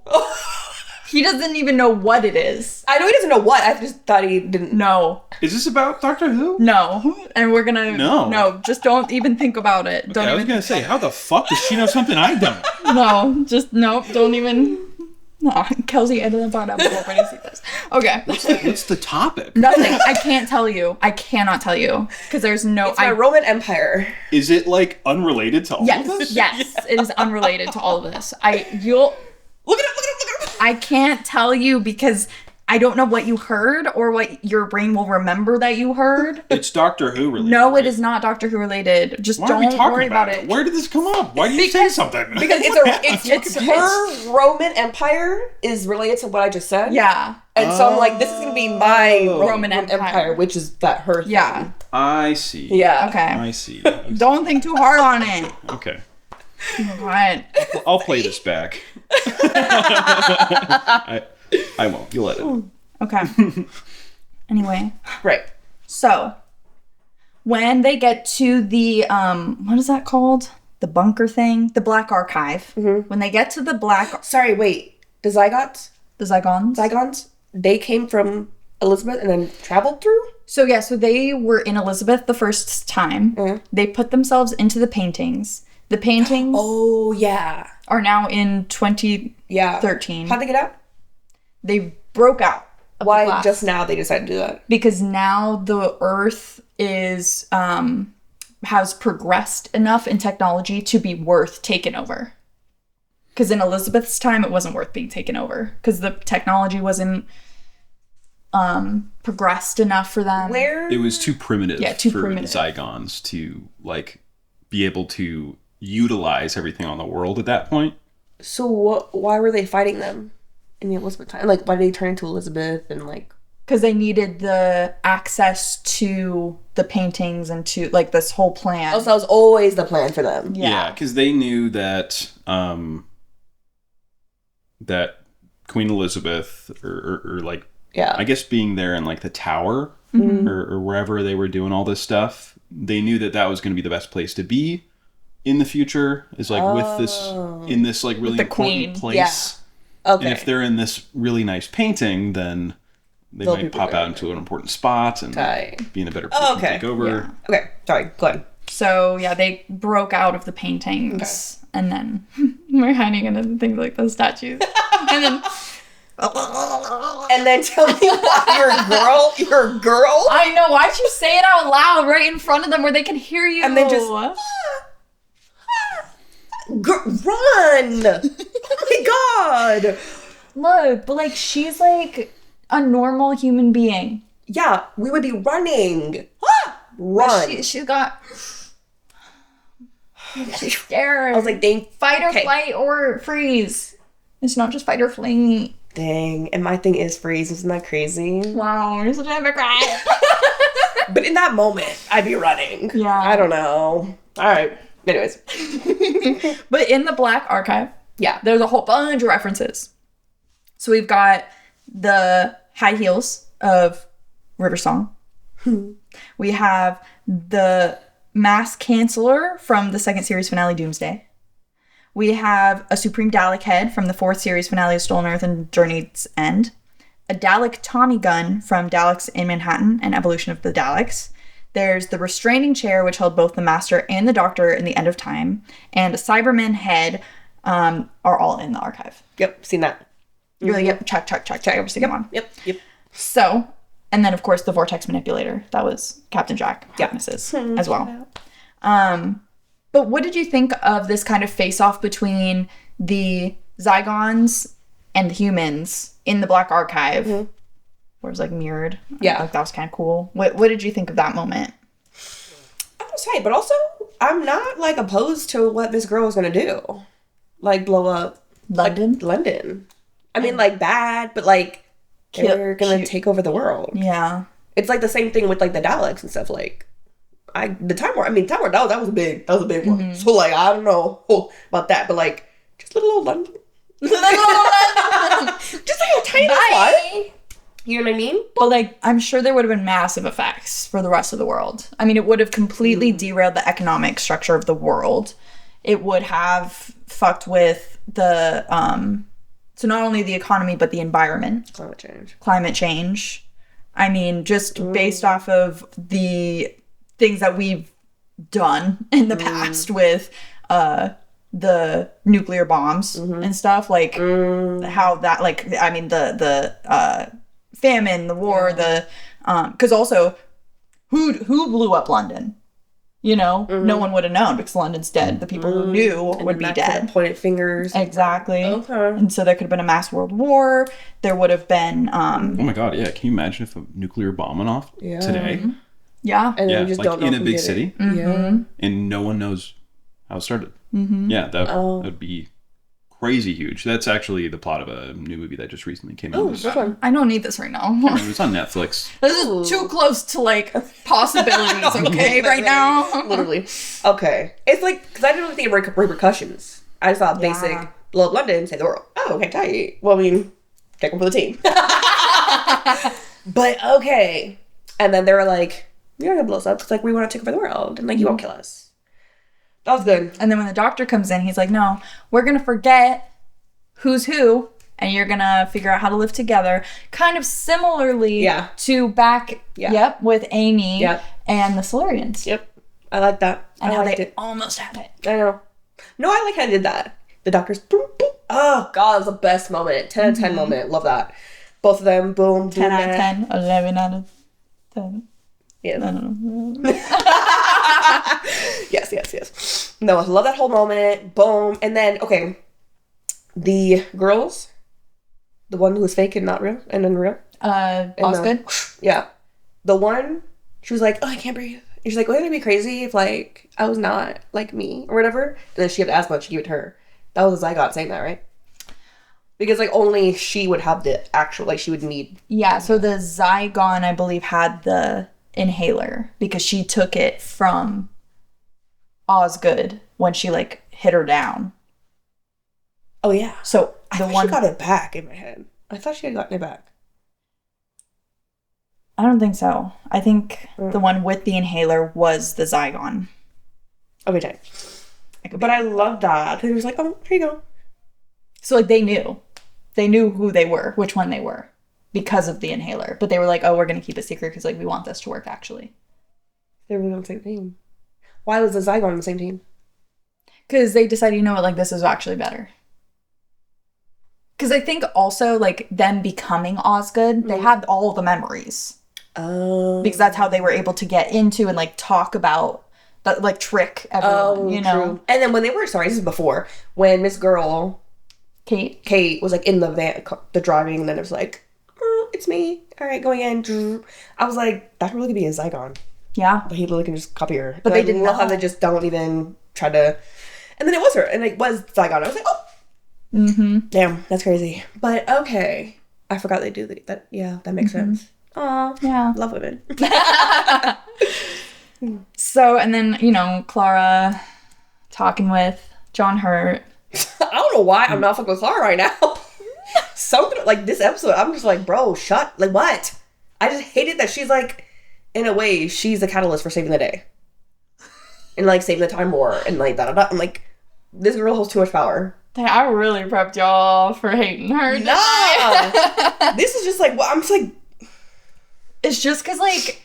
he doesn't even know what it is. I know he doesn't know what. I just thought he didn't. No. Is this about Doctor Who? No, and we're gonna. No, just don't even think about it. Okay, I was gonna say, how the fuck does she know something I don't? No, just no. Don't even. No, Kelcie, edit the part out before Brady sees this. Okay. What's the topic? Nothing. I can't tell you. I cannot tell you. Because there's no... It's my Roman Empire. Is it, like, unrelated to all of this? Yes, it is unrelated to all of this. Look at it. I can't tell you because I don't know what you heard or what your brain will remember that you heard. It's Doctor Who related. No, right? It is not Doctor Who related. Just Why don't worry about it. Where did this come up? Why did you say something? Because it's her Roman Empire is related to what I just said. Yeah. And so I'm like, this is gonna be my Roman Empire, which is that her thing. Yeah. I see. Yeah. Okay. I see. Don't think too hard on it. Okay. Right. I'll play this back. I won't. You'll let it. Okay. Anyway. Right. So, when they get to the, what is that called? The bunker thing? The Black Archive. Mm-hmm. When they get to the Black... Sorry, wait. The Zygots? The Zygons? Zygons? They came from Elizabeth and then traveled through? So they were in Elizabeth the first time. Mm-hmm. They put themselves into the paintings. The paintings... Oh, yeah. Are now in 2013. How'd they get out? They broke out. Why just now they decided to do that? Because now the Earth is has progressed enough in technology to be worth taking over. Because in Elizabeth's time, it wasn't worth being taken over because the technology wasn't progressed enough for them. Where It was too primitive too for primitive. Zygons to, like, be able to utilize everything on the world at that point. So why were they fighting them in the Elizabeth time? Like, why did they turn into Elizabeth and, like... Because they needed the access to the paintings and to, like, this whole plan. Oh, so that was always the plan for them. Yeah, because they knew that that Queen Elizabeth, or like, Yeah. I guess being there in, like, the tower, or wherever they were doing all this stuff, they knew that that was going to be the best place to be in the future, is, like, with this, in this, like, really the important queen. place. Okay. And if they're in this really nice painting, then they'll might pop out into an important spot and be in a better position to take over. Yeah. Okay, sorry, go ahead. So, yeah, they broke out of the paintings. And then we're hiding in things like those statues. And then... And then tell me why you're a girl? I know, why'd you say it out loud right in front of them where they can hear you? And then just... run! Oh my god! Look, but, like, she's, like, a normal human being. Yeah, we would be running. Run. She's got... She's scared. I was like, dang. Fight or flight or freeze. It's not just fight or flight. Dang. And my thing is freeze. Isn't that crazy? Wow, you're such a hypocrite. But in that moment, I'd be running. Yeah. I don't know. All right. Anyways. But in the Black Archive, Yeah. there's a whole bunch of references. So we've got the high heels of River Song. We have the mass canceller from the second series finale, Doomsday. We have a Supreme Dalek head from the fourth series finale of Stolen Earth and Journey's End. A Dalek Tommy gun from Daleks in Manhattan and Evolution of the Daleks. There's the restraining chair, which held both the Master and the Doctor in the End of Time. And a Cyberman head are all in the archive. Yep. Seen that. You're like, yep, check every single one. Yep. So, and then of course the Vortex Manipulator. That was Captain Jack Harkness's as well. But what did you think of this kind of face-off between the Zygons and the humans in the Black Archive? Where it was like mirrored. Yeah. Like that was kind of cool. What did you think of that moment? I was say, but also, I'm not, like, opposed to what this girl is going to do. Like, blow up London? Like, London. I mean, like, bad, but, like, they're going to take over the world. Yeah. It's, like, the same thing with, like, the Daleks and stuff. Like, Time War, that was a big one. So, like, I don't know about that, but, like, just little old London. Just, like, a tiny spot. You know what I mean? But, like, I'm sure there would have been massive effects for the rest of the world. I mean, it would have completely derailed the economic structure of the world. It would have fucked with the, so not only the economy, but the environment. Climate change. I mean, just based off of the things that we've done in the past with the nuclear bombs and stuff, like how that, like, I mean, the famine, the war, the because also who blew up London? You know, no one would have known because London's dead. The people who knew would be dead. Pointed fingers. Exactly. Okay. And so there could have been a mass world war. There would have been oh my god, yeah. Can you imagine if a nuclear bomb went off today? Yeah. And Yeah, then we just like don't know in a who big did city. It. Yeah. And no one knows how it started. Yeah, that would be crazy huge. That's actually the plot of a new movie that just recently came out. Oh, which one? I don't need this right now. It was on Netflix. This is too close to, like, possibilities, okay, right now? Literally. Okay. It's like, because I didn't really think of repercussions. I just thought basic, blow up London, save the world. Oh, okay, tight. Well, I mean, take one for the team. But, okay. And then they were like, you're not going to blow us up because, like, we want to take over the world. And, like, you won't kill us. That was good. And then when the Doctor comes in, he's like, no, we're going to forget who's who, and you're going to figure out how to live together. Kind of similarly to back, with Amy and the Solarians. Yep. I like that. And I how liked they it. almost had it. I know. No, I like how they did that. The Doctor's boom, boom. Oh, God, it was the best moment. 10 out of 10 moment. Love that. Both of them, boom, 10 boom, out of 10, 11 out of 10. Yeah. I don't know. Yes. No, I love that whole moment. Boom. And then, okay, the girls, the one who was fake and not real and unreal. Osgood? Yeah. The one, she was like, oh, I can't breathe. And she's like, wouldn't it be crazy if, like, I was not, like, me or whatever? And then she had asthma, she gave it to her. That was a zygote saying that, right? Because, like, only she would have the actual, like, she would need... Yeah, so the Zygon, I believe, had the inhaler because she took it from Osgood when she, like, hit her down. Oh, yeah. So the one... she got it back in my head. I thought she had gotten it back. I don't think so. I think the one with the inhaler was the Zygon. Okay, but I love that. It was like, oh, here you go. So, like, they knew. They knew who they were, which one they were, because of the inhaler. But they were like, oh, we're going to keep it secret because, like, we want this to work, actually. They were on the same team. Why was the Zygon on the same team? Because they decided, you know what, like, this is actually better. Because I think also, like, them becoming Osgood, they had all the memories. Oh. Because that's how they were able to get into and, like, talk about, that, like, trick everyone, you know? True. And then when they were, sorry, this is before, when Miss Girl... Kate was, like, in the van, the driving, and then it was like, it's me. All right, going in. I was like, that really could be a Zygon. Yeah. But he really can just copy her. But they didn't know how they just don't even try to... And then it was her, and it was Zygon. I was like, oh. Mm-hmm. Damn, that's crazy. But, okay. I forgot they do that. Yeah, that makes sense. Aw. Yeah. Love women. So, and then, you know, Clara talking with John Hurt. I don't know why I'm not fucking with Clara right now. Something like this episode, I'm just like, bro, shut. Like, what? I just hated that she's like, in a way, she's the catalyst for saving the day. And like, saving the time war. And like, that. I'm like, this girl holds too much power. I really prepped y'all for hating her. Nah. This is just like, well, I'm just like. It's just because, like,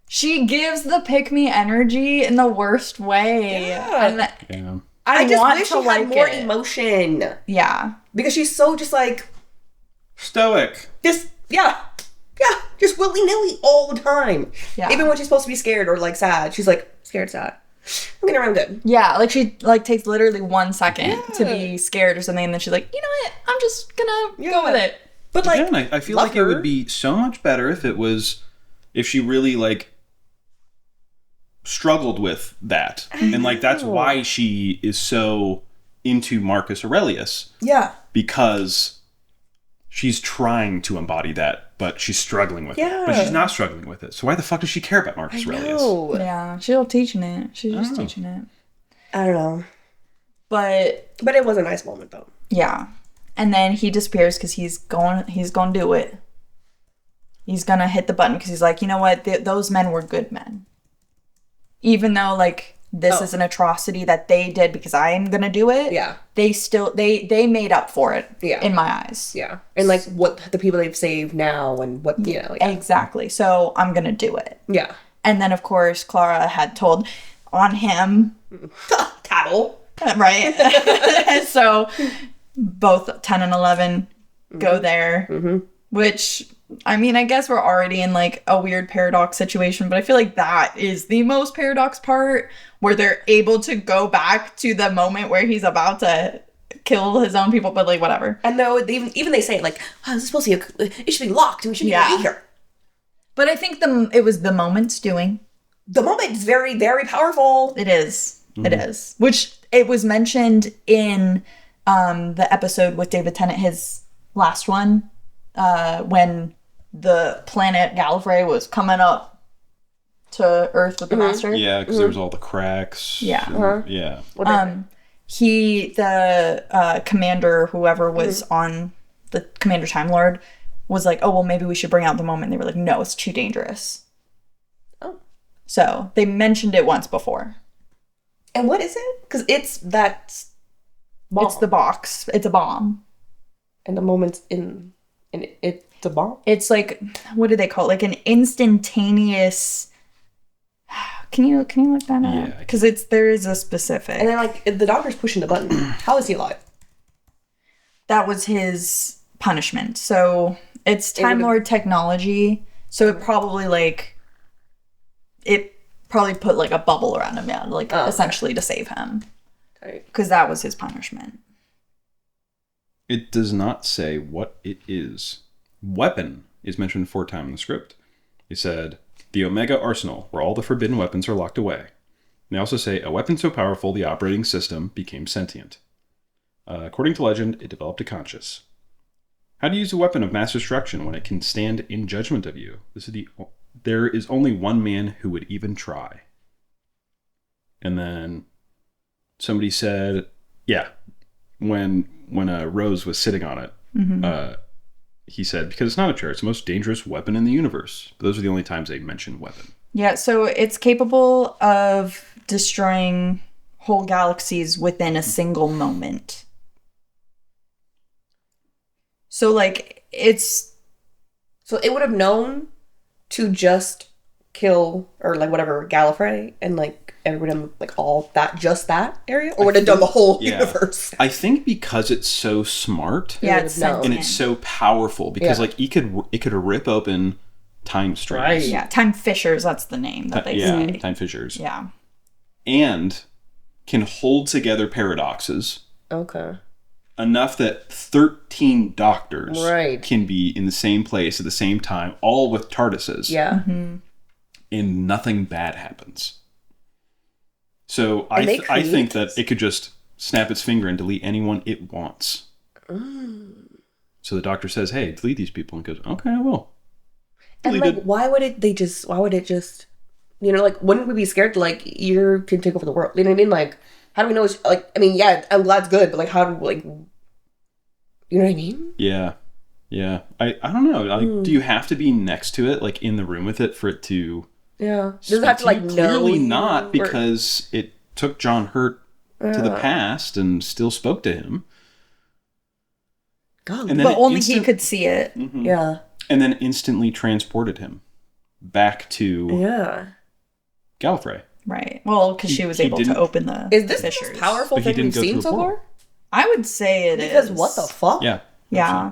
she gives the pick-me energy in the worst way. Yeah. And Yeah. I just want wish to she had like more it. emotion. Yeah. Because she's so just like... Stoic. Just, yeah. Yeah. Just willy-nilly all the time. Yeah. Even when she's supposed to be scared or like sad, she's like, scared, sad. I'm getting around good. Yeah, like she like takes literally 1 second to be scared or something, and then she's like, you know what? I'm just gonna go with it. But like, yeah, and I feel like it would be so much better if she really like struggled with that. And like that's why she is so into Marcus Aurelius. Yeah. Because she's trying to embody that, but she's struggling with it. But she's not struggling with it. So why the fuck does she care about Marcus Aurelius? Yeah, she's still teaching it. She's just teaching it. I don't know. But it was a nice moment though. Yeah. And then he disappears because he's going to do it. He's going to hit the button because he's like, you know what? Those men were good men. Even though, like, this is an atrocity that they did because I am going to do it. Yeah. They still, they made up for it. Yeah. In my eyes. Yeah. And, like, what the people they've saved now and what, you know. Like, exactly. So, I'm going to do it. Yeah. And then, of course, Clara had told on him. Tattle. Right? So, both 10 and 11 go there. Mm-hmm. Which... I mean, I guess we're already in, like, a weird paradox situation, but I feel like that is the most paradox part, where they're able to go back to the moment where he's about to kill his own people, but, like, whatever. And though, even they say, like, oh, this is supposed to be, it should be locked, and we shouldn't even be here. But I think it was the moment's doing. The moment is very, very powerful. It is. Mm-hmm. It is. Which, it was mentioned in the episode with David Tennant, his last one, when the planet Gallifrey was coming up to Earth with the Master. Yeah, because there was all the cracks. Yeah. And, yeah. The commander, whoever was on the Commander Time Lord, was like, oh, well, maybe we should bring out the moment. They were like, no, it's too dangerous. Oh. So they mentioned it once before. And what is it? Because it's that bomb. It's the box. It's a bomb. And the moment's in it's a bomb? It's like, what do they call it? Like an instantaneous... Can you look that up? Yeah. Because there is a specific... And then, like, the doctor's pushing the button. How is he alive? That was his punishment. So, it's Time Lord technology. So, it probably, like... It probably put, like, a bubble around him, yeah. Like, essentially to save him. Because that was his punishment. It does not say what it is. Weapon is mentioned 4 times in the script. They said, the Omega Arsenal, where all the forbidden weapons are locked away. And they also say, a weapon so powerful the operating system became sentient. According to legend, it developed a conscience. How do you use a weapon of mass destruction when it can stand in judgment of you? There is only one man who would even try. And then somebody said, yeah, when Rose was sitting on it, he said, because it's not a chair, it's the most dangerous weapon in the universe. But those are the only times they mention weapon. Yeah, so it's capable of destroying whole galaxies within a single moment. So, like, it's... So it would have known to just kill, or, like, whatever, Gallifrey, and, like, everybody in, like, all that, just that area? Or would it have done the whole universe? I think because it's so smart... Yeah, it's sentient. And it's so powerful, because, like, it could rip open time streams. Right. Yeah, time fissures, that's the name that they say. Time fissures. Yeah. And can hold together paradoxes. Okay. Enough that 13 doctors Right. can be in the same place at the same time, all with TARDISes. Yeah. And nothing bad happens. So I think that it could just snap its finger and delete anyone it wants. So the Doctor says, hey, delete these people. And goes, okay, I will. And, like, why would it just, you know, like, wouldn't we be scared to, like, you can take over the world? You know what I mean? Like, how do we know it's, like, I mean, yeah, I'm glad it's good, but, like, how do, like, you know what I mean? Yeah. Yeah. I don't know. Like, do you have to be next to it, like, in the room with it for it to... Yeah. Does it have to, like, know? Clearly not, because it took John Hurt to the past and still spoke to him. God. And then But only he could see it. Yeah. And then instantly transported him back to Gallifrey. Right. Well, because she was able to open the Is this fissures. the most powerful But he thing we've didn't go seen through so a portal. far? I would say it Because is. what the fuck? Yeah. Yeah.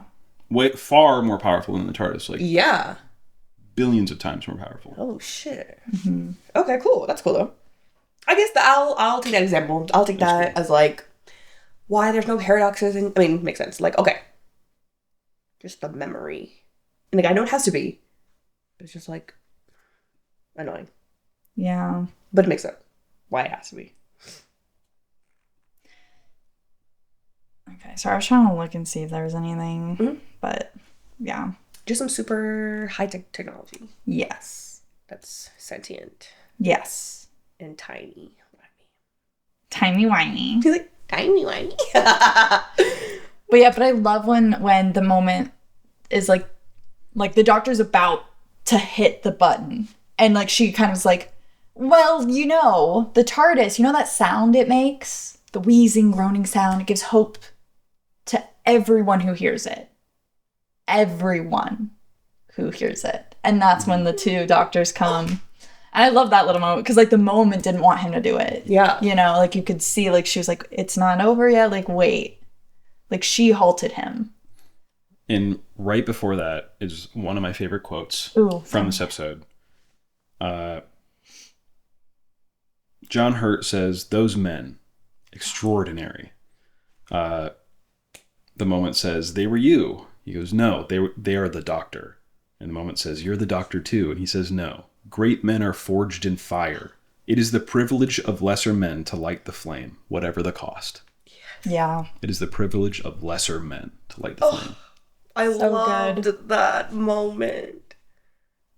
Way far more powerful than the TARDIS. Like, Yeah. billions of times more powerful. Oh, shit. Okay, cool. That's cool, though. I guess I'll take that example. I'll take that as, like, why there's no paradoxes. I mean, makes sense. Like, okay. Just the memory. And, like, I know it has to be. But it's just, like, annoying. Yeah. But it makes sense. Why it has to be. Okay, so I was trying to look and see if there was anything, but yeah. Just some super high-tech technology. Yes. That's sentient. Yes. And tiny. Timey-wimey. He's like, tiny-wimey. But yeah, but I love when the moment is like the Doctor's about to hit the button. And like she kind of is like, well, you know, the TARDIS, you know that sound it makes? The wheezing, groaning sound. It gives hope to everyone who hears it. Everyone who hears it. And that's when the 2 doctors come. And I love that little moment because, like, the moment didn't want him to do it. Yeah. You know, like, you could see, like, she was like, it's not over yet. Like, wait. Like, she halted him. And right before that is one of my favorite quotes from this episode. John Hurt says, those men, extraordinary. The moment says, they were you. He goes, no, they are the Doctor. And the moment says, you're the Doctor too. And he says, no, great men are forged in fire. It is the privilege of lesser men to light the flame, whatever the cost. Yeah. It is the privilege of lesser men to light the flame. I loved that moment.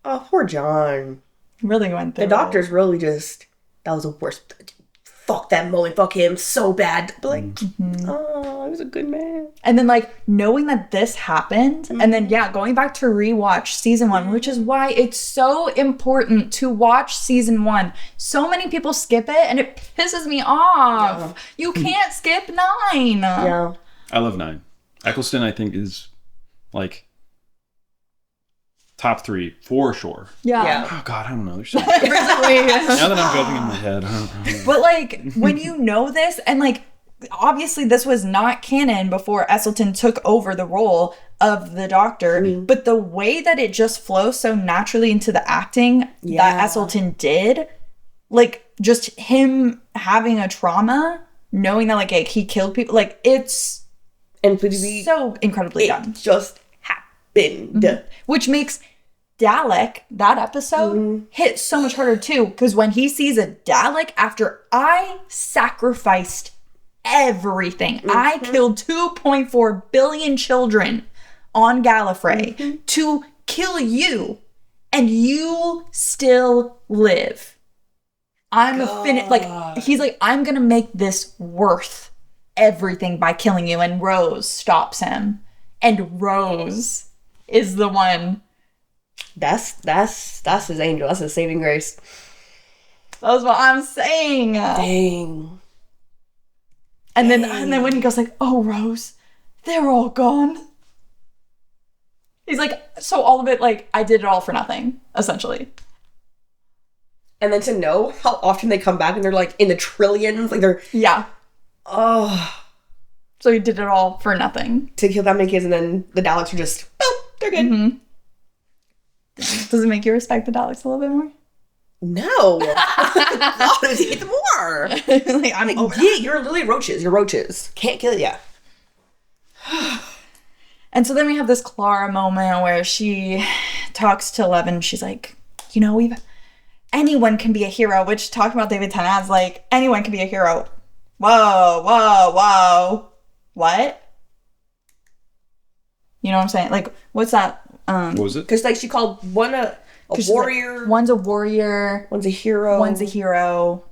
Oh, poor John. Really went through The Doctor's really just... That was the worst. Fuck that moment. Fuck him so bad. But like, oh, he was a good man. And then, like, knowing that this happened, and then, yeah, going back to rewatch season 1, which is why it's so important to watch season 1. So many people skip it, and it pisses me off. Yeah. You can't skip 9. Yeah. I love 9. Eccleston, I think, is, like, top 3 for sure. Yeah. Oh, God, I don't know. There's so much. Recently. Now that I'm joking in my head. I don't know. But, like, when you know this, and, like, obviously this was not canon before Esselstyn took over the role of the Doctor, but the way that it just flows so naturally into the acting that Esselstyn did, like, just him having a trauma, knowing that, like, he killed people, like, it's and so incredibly done. Just happened. happened. Which makes Dalek, that episode, hit so much harder too. Because when he sees a Dalek after I sacrificed everything, I killed 2.4 billion children on Gallifrey to kill you, and you still live. He's like, I'm gonna make this worth everything by killing you. And Rose stops him. And Rose is the one. That's his angel. That's his saving grace. That's what I'm saying. Dang. And then when he goes like, oh, Rose, they're all gone. He's like, so all of it, like, I did it all for nothing, essentially. And then to know how often they come back and they're like in the trillions, like they're... Yeah. Oh. So he did it all for nothing. To kill that many kids, and then the Daleks are just, oh, they're good. Mm-hmm. Does it make you respect the Daleks a little bit more? No. God, does he hate them more? Like, I'm over yeah, you're literally roaches. You're roaches. Can't kill ya. And so then we have this Clara moment where she talks to Eleven. She's like, you know, anyone can be a hero, which talking about David Tennant as like, anyone can be a hero. Whoa. What? You know what I'm saying? Like, what's that? What was it? Because like she called one a warrior. Like, one's a warrior. One's a hero. One's a hero.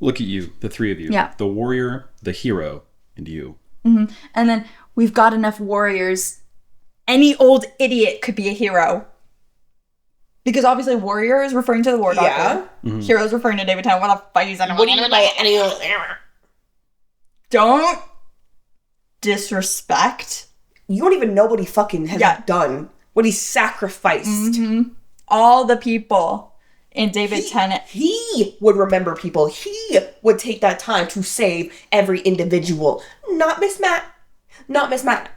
Look at you, the three of you. Yeah. The warrior, the hero, and you. Mm-hmm. And then we've got enough warriors. Any old idiot could be a hero. Because obviously warrior is referring to the war doctor. Yeah. Mm-hmm. Hero is referring to David Tennant. What the fuck is that? What do you mean by any old... Don't disrespect. You don't even know what he fucking has done. What he sacrificed. Mm-hmm. All the people in David Tennant. He would remember people. He would take that time to save every individual. Not Miss Matt. Not Miss Matt.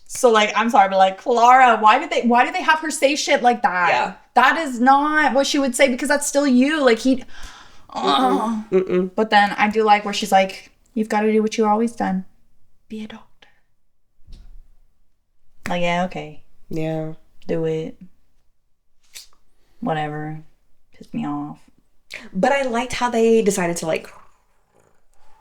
So like, I'm sorry, but like, Clara, why did they have her say shit like that? Yeah. That is not what she would say, because that's still you. Like But then I do like where she's like, you've got to do what you've always done. Be a doctor. Like, yeah, okay. Yeah. Do it. Whatever. Pissed me off. But I liked how they decided to like...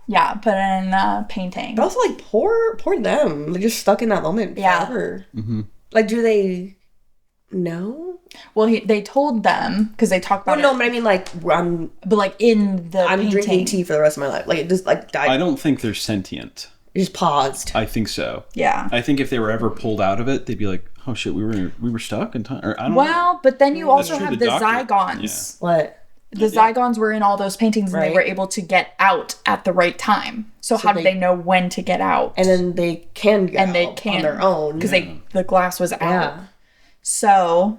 Yeah, put in painting. But also like, poor them. They're just stuck in that moment forever. Mm-hmm. Like, do they know? Well, they told them, because they talked about it. No, but I mean like, but like in the I'm painting. drinking tea for the rest of my life. Like, it just like died. I don't think they're sentient. It just paused. I think so. Yeah. I think if they were ever pulled out of it, they'd be like, "Oh shit, we were stuck in time." Or I don't know. Well, but then you also true, have the the doctor- Zygons. Yeah. What? The Zygons were in all those paintings, and Right. they were able to get out at the right time. So how did they know when to get out? And then they can get out on their own. Because the glass was out. Yeah. So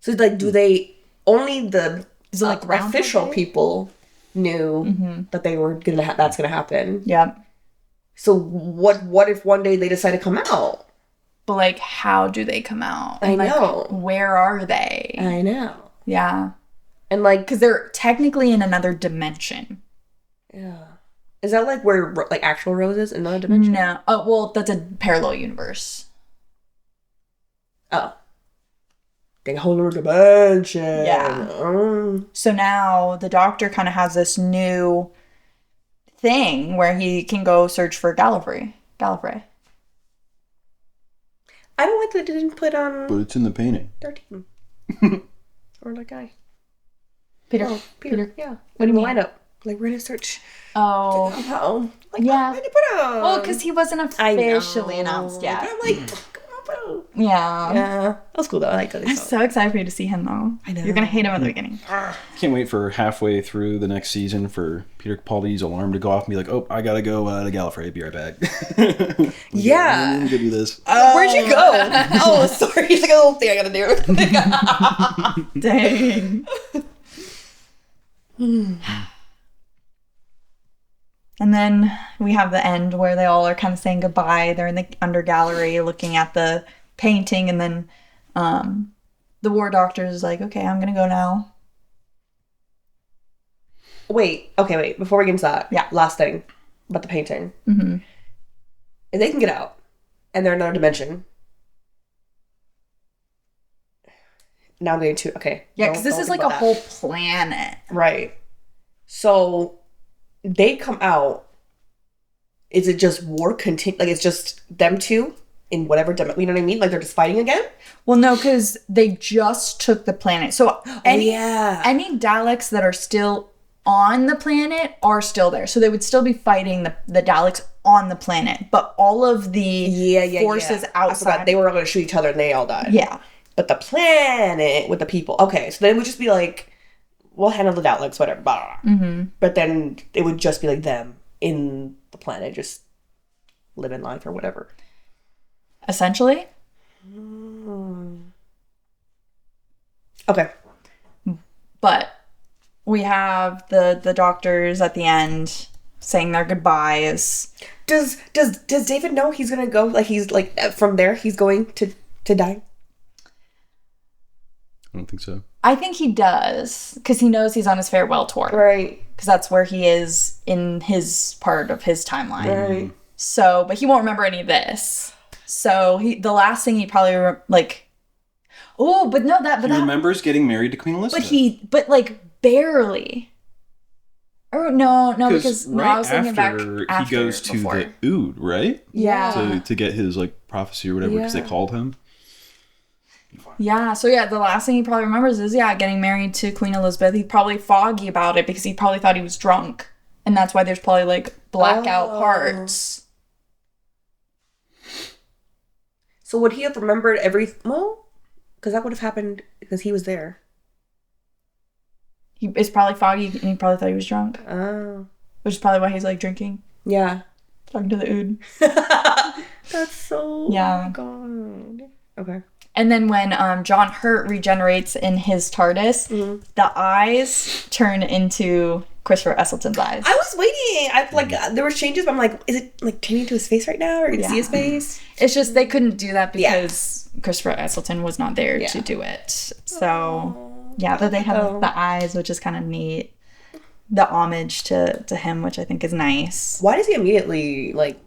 like, do they... Only the is it like official people knew that they were gonna that's gonna happen. Yeah. So what if one day they decide to come out? But like, how do they come out? I know. Where are they? I know. Yeah. And like, because they're technically in another dimension. Yeah. Is that like where like actual Rose is in another dimension? No. Oh, well, that's a parallel universe. Oh. A whole other dimension. Yeah. So now the Doctor kind of has this new thing where he can go search for Gallifrey. I don't like that they didn't put on... But it's in the painting. 13. Or that guy. Peter. Oh, Peter. Yeah. What do you mean? Lineup. Like, we're gonna search. Oh. Oh. Like, yeah. Why did you put on? Well, because he wasn't officially announced yet. But I'm like... Yeah. Yeah. That was cool though. I liked that. I'm so excited for you to see him though. I know. You're gonna hate him at the beginning. Can't wait for halfway through the next season for Peter Capaldi's alarm to go off and be like, "Oh, I gotta go to Gallifrey. Be right back." Yeah. I'm gonna do this. Where'd you go? Oh, sorry. It's like a little thing I gotta do. Dang. And then we have the end where they all are kind of saying goodbye. They're in the under gallery looking at the painting, and then the war doctor is like, okay, I'm gonna go now. Wait. Before we get into that, last thing about the painting. Mm-hmm. If they can get out, and they're in another dimension, now I'm getting to, okay. Yeah, because this is like a whole planet. Right. So they come out. Is it just war continue? Like, it's just them two in whatever, you know what I mean? Like, they're just fighting again? Well, no, because they just took the planet. So any Daleks that are still on the planet are still there. So they would still be fighting the Daleks on the planet. But all of the forces outside. They were all going to shoot each other and they all died. Yeah. But the planet with the people. Okay, so then it would just be like, we'll handle the Daleks, whatever. Blah. Mm-hmm. But then it would just be like them in the planet, just living life or whatever. Essentially. Okay. But we have the doctors at the end saying their goodbyes. Does David know he's gonna go? Like, he's like, from there he's going to die? I don't think so. I think he does, because he knows he's on his farewell tour. Right. Because that's where he is in his part of his timeline. Right. So, but he won't remember any of this. So the last thing he probably He remembers getting married to Queen Elizabeth. But like barely. Or no, because right I was thinking back after he goes to the Ood, right? Yeah. To get his like prophecy or whatever, because they called him. Yeah, so the last thing he probably remembers is getting married to Queen Elizabeth. He's probably foggy about it because he probably thought he was drunk, and that's why there's probably like blackout parts. So would he have remembered because that would have happened because he was there. It's probably foggy, and he probably thought he was drunk. Oh. Which is probably why he's like drinking. Yeah. Talking to the Ood. That's so... Yeah. Oh my God. Okay. And then when John Hurt regenerates in his TARDIS, the eyes turn into Christopher Eccleston's eyes. I was waiting. There were changes, but I'm like, is it like changing to his face right now? Or you can see his face? It's just they couldn't do that because Christopher Eccleston was not there to do it. So, but they have the eyes, which is kind of neat. The homage to him, which I think is nice. Why does he immediately, like,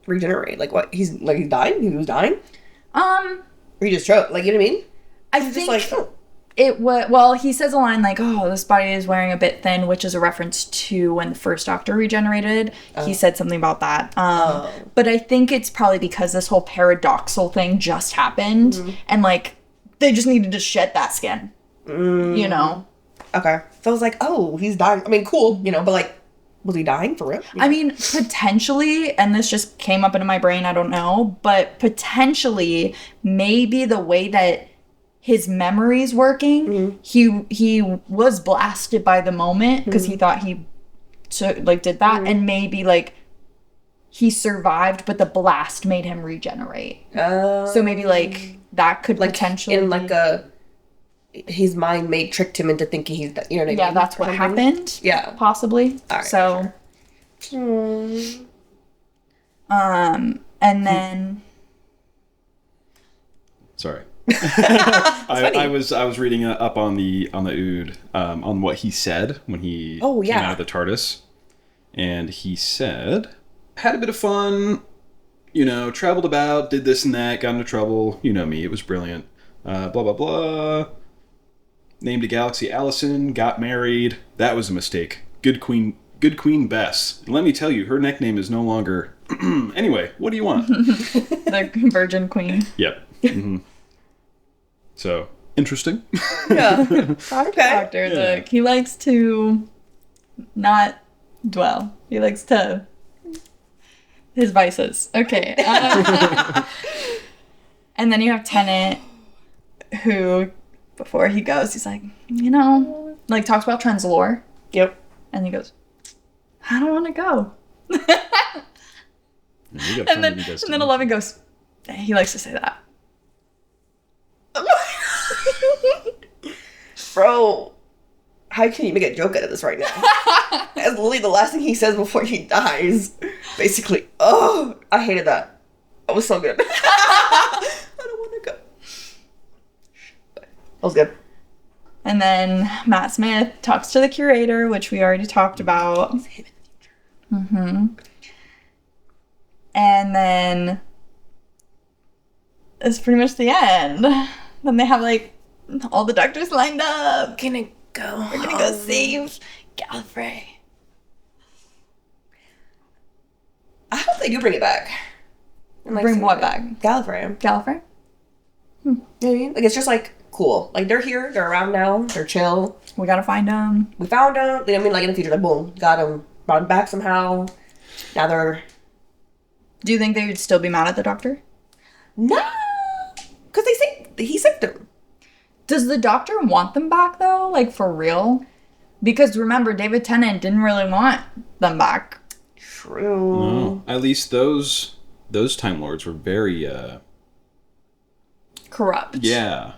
regenerate? Like, what? He's dying? He was dying? Or he just choked? Like, you know what I mean? I think it was... Well, he says a line like, oh, this body is wearing a bit thin, which is a reference to when the first Doctor regenerated. He said something about that. But I think it's probably because this whole paradoxal thing just happened. And, like, they just needed to shed that skin. You know? Okay. So I was like, oh, he's dying. I mean, cool, but like, was he dying for real? I mean, potentially, and this just came up into my brain, I don't know, but potentially, maybe the way that his memory's working, he was blasted by the moment because he thought he did that, and maybe like he survived, but the blast made him regenerate. So maybe like that could potentially in like his mind tricked him into thinking he's, you know what I mean? Yeah, that's what happened. Yeah. Possibly. All right, so. Sure. And then. Sorry. I was reading up on the Ood, on what he said when he came out of the TARDIS. And he said, had a bit of fun, traveled about, did this and that, got into trouble. You know me, it was brilliant. Blah, blah, blah. Named a galaxy Allison, got married. That was a mistake. Good Queen Bess. And let me tell you, her nickname is no longer... Anyway, what do you want? The Virgin Queen. Yep. Mm-hmm. So, interesting. Yeah. Doctor, look, he likes to not dwell. He likes to... His vices. Okay. And then you have Tennant, who... Before he goes, he's like, talks about Trenzalore. Yep. And he goes, I don't want to go. And then 11 goes, he likes to say that. Bro, how can you make a joke out of this right now? That's literally the last thing he says before he dies. Basically, I hated that. That was so good. I don't want to go. That was good. And then Matt Smith talks to the curator, which we already talked about. And then it's pretty much the end. Then they have All the doctors lined up. Gonna go. We're gonna go save Gallifrey. I hope they do bring it back. And, Bring what it. back? Gallifrey. Gallifrey? You know what I mean? Like, it's just, like, cool. Like, they're here. They're around now. They're chill. We gotta find them. We found them. You know what I mean? Like, in the future, like, boom. Got them. Brought them back somehow. Now they're... Do you think they would still be mad at the Doctor? No! Because he saved them. Does the Doctor want them back, though? Like, for real? Because remember, David Tennant didn't really want them back. True. No. At least those Time Lords were very, Corrupt. Yeah.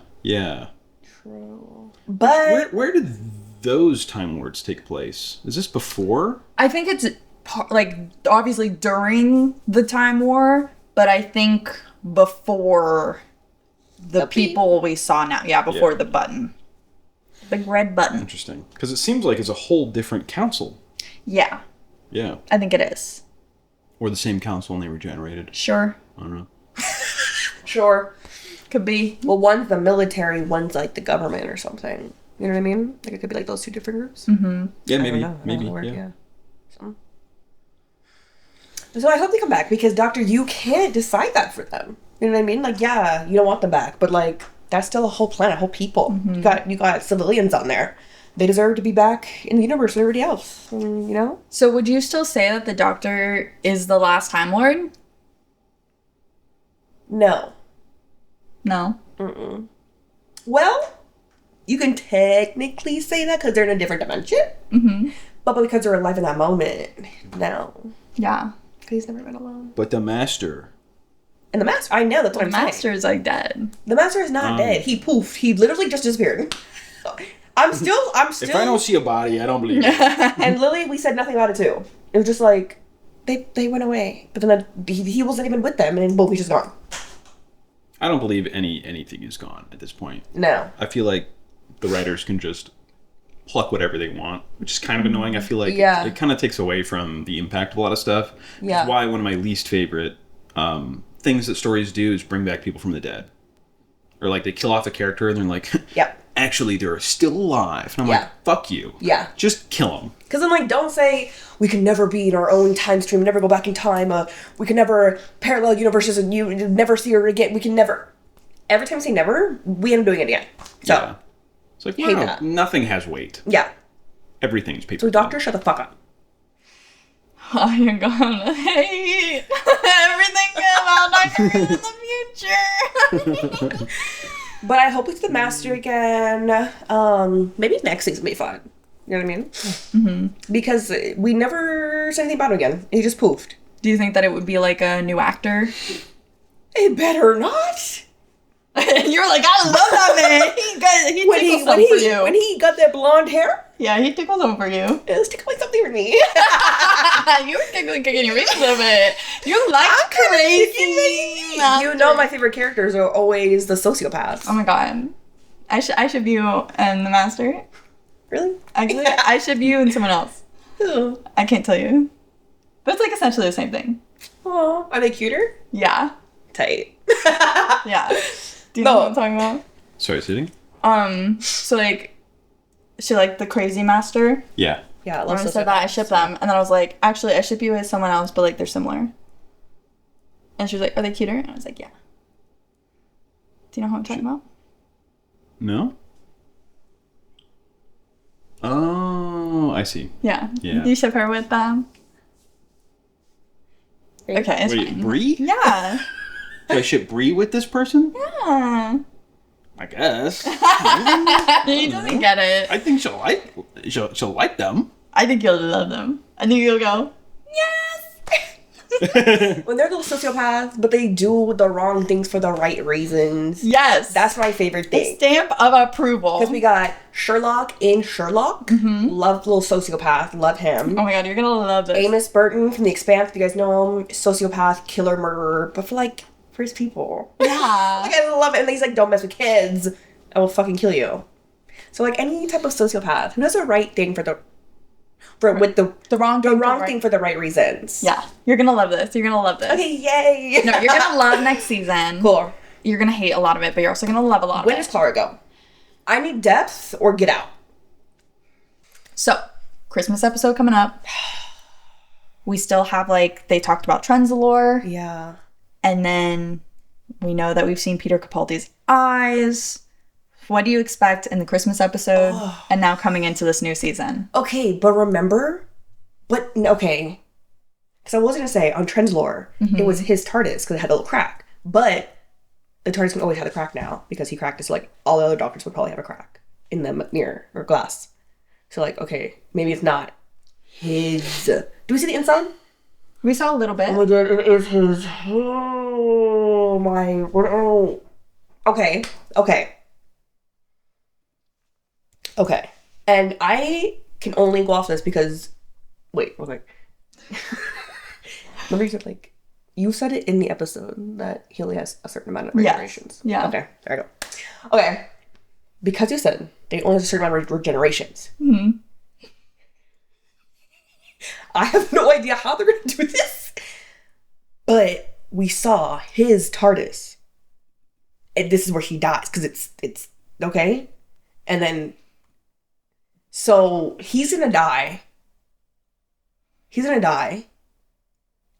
True. But... Where did those Time Lords take place? Is this before? I think it's, like, obviously during the Time War, but I think before the people we saw now. Yeah, before the button. Big red button. Interesting. Because it seems like it's a whole different council. Yeah. Yeah. I think it is. Or the same council and they regenerated. Sure. I don't know. Sure. Could be. Well, one's the military, one's, like, the government or something. You know what I mean? Like, it could be, like, those two different groups. Mm-hmm. Yeah, I maybe. don't know. Maybe. Yeah. So I hope they come back because, Doctor, you can't decide that for them. You know what I mean? Like, yeah, you don't want them back, but, like, that's still a whole planet, whole people. Mm-hmm. You got civilians on there. They deserve to be back in the universe with everybody else. You know? So would you still say that the Doctor is the last Time Lord? No. No. Mm-mm. Well, you can technically say that because they're in a different dimension. Mm-hmm. But because they're alive in that moment, no. Yeah. Because he's never been alone. But the Master. And the Master, I know, that's what The I'm Master is, like, dead. The Master is not dead. He poofed. He literally just disappeared. I'm still. If I don't see a body, I don't believe it. And Lily, we said nothing about it too. It was just like, they went away. But then he wasn't even with them, and then boom, he's just gone. I don't believe anything is gone at this point. No. I feel like the writers can just pluck whatever they want, which is kind of annoying. I feel like it kind of takes away from the impact of a lot of stuff. Yeah. Which is why one of my least favorite things that stories do is bring back people from the dead. Or like they kill off a character and they're like, Yep. actually they're still alive. And I'm Yeah. like, fuck you. Yeah. Just kill them. Because then, like, don't say, we can never be in our own time stream, never go back in time, we can never parallel universes and you never see her again, we can never. Every time I say never, we end up doing it again. So, Yeah. It's like, hate wow, that. nothing has weight. yeah. Everything's paper. So, Doctor, shut the fuck up. I'm gonna hate everything about Doctor Who in the future. But I hope it's the Master again. Maybe next season will be fun. You know what I mean? Mm-hmm. Because we never said anything about him again. He just poofed. Do you think that it would be like a new actor? It better not. You're like, I love that man. He tickles something for you. When he got that blonde hair, Yeah, he tickles something for you. it was tickling something for me. You were kicking your rings a little bit. You like crazy. You know my favorite characters are always the sociopaths. Oh my god. I should be you and the Master. Really? Actually, I should be you and someone else. Oh. I can't tell you. But it's like essentially the same thing. Aw, are they cuter? Yeah. Tight. Yeah. Do you know what I'm talking about? Sorry, sitting? So like, she like the crazy Master. Yeah. Yeah, I When love I said that, I ship them. And then I was like, actually, I ship you with someone else, but like they're similar. And she was like, are they cuter? And I was like, yeah. Do you know who I'm talking about? No? Oh, I see. Yeah. Yeah. You ship her with them? Okay, it's Wait, fine. Bree? Yeah. Do I ship Bree with this person? Yeah. I guess. He doesn't get it. I think she'll like them. I think you'll love them. I think you'll go, yes! When they're little sociopaths, but they do the wrong things for the right reasons. Yes! That's my favorite the thing. stamp of approval. Because we got Sherlock in Sherlock. Mm-hmm. Love little sociopath. Love him. Oh my god, you're gonna love this. Amos Burton from The Expanse. If you guys know him, sociopath, killer, murderer. But for his people. Yeah. Like, I love it. And he's like, don't mess with kids. I will fucking kill you. So, like, any type of sociopath who does the right thing the wrong thing for the right reasons. Yeah. You're gonna love this. You're gonna love this. Okay, yay. No, you're gonna love next season. Cool. You're gonna hate a lot of it, but you're also gonna love a lot When of does it. Clara go? I need depth or get out. So, Christmas episode coming up. We still have, like, they talked about Trenzalore. Yeah. And then we know that we've seen Peter Capaldi's eyes. What do you expect in the Christmas episode and now coming into this new season? Okay, but remember? Okay. Because I was going to say, on Trenzalore, it was his TARDIS because it had a little crack. But the TARDIS can always have a crack now because he cracked it. So, like, all the other doctors would probably have a crack in the mirror or glass. So, like, okay, maybe it's not his. Do we see the inside? We saw a little bit. Oh my god, it is his. Oh my. Oh. Okay. And I can only go off this because. Wait, real quick. Remember you said, like, you said it in the episode that he only has a certain amount of regenerations. Yeah. Okay, there I go. Okay. Because you said they only have a certain amount of regenerations. Mm-hmm. I have no idea how they're going to do this. But we saw his TARDIS. And this is where he dies. Because it's okay? And then... So, he's going to die.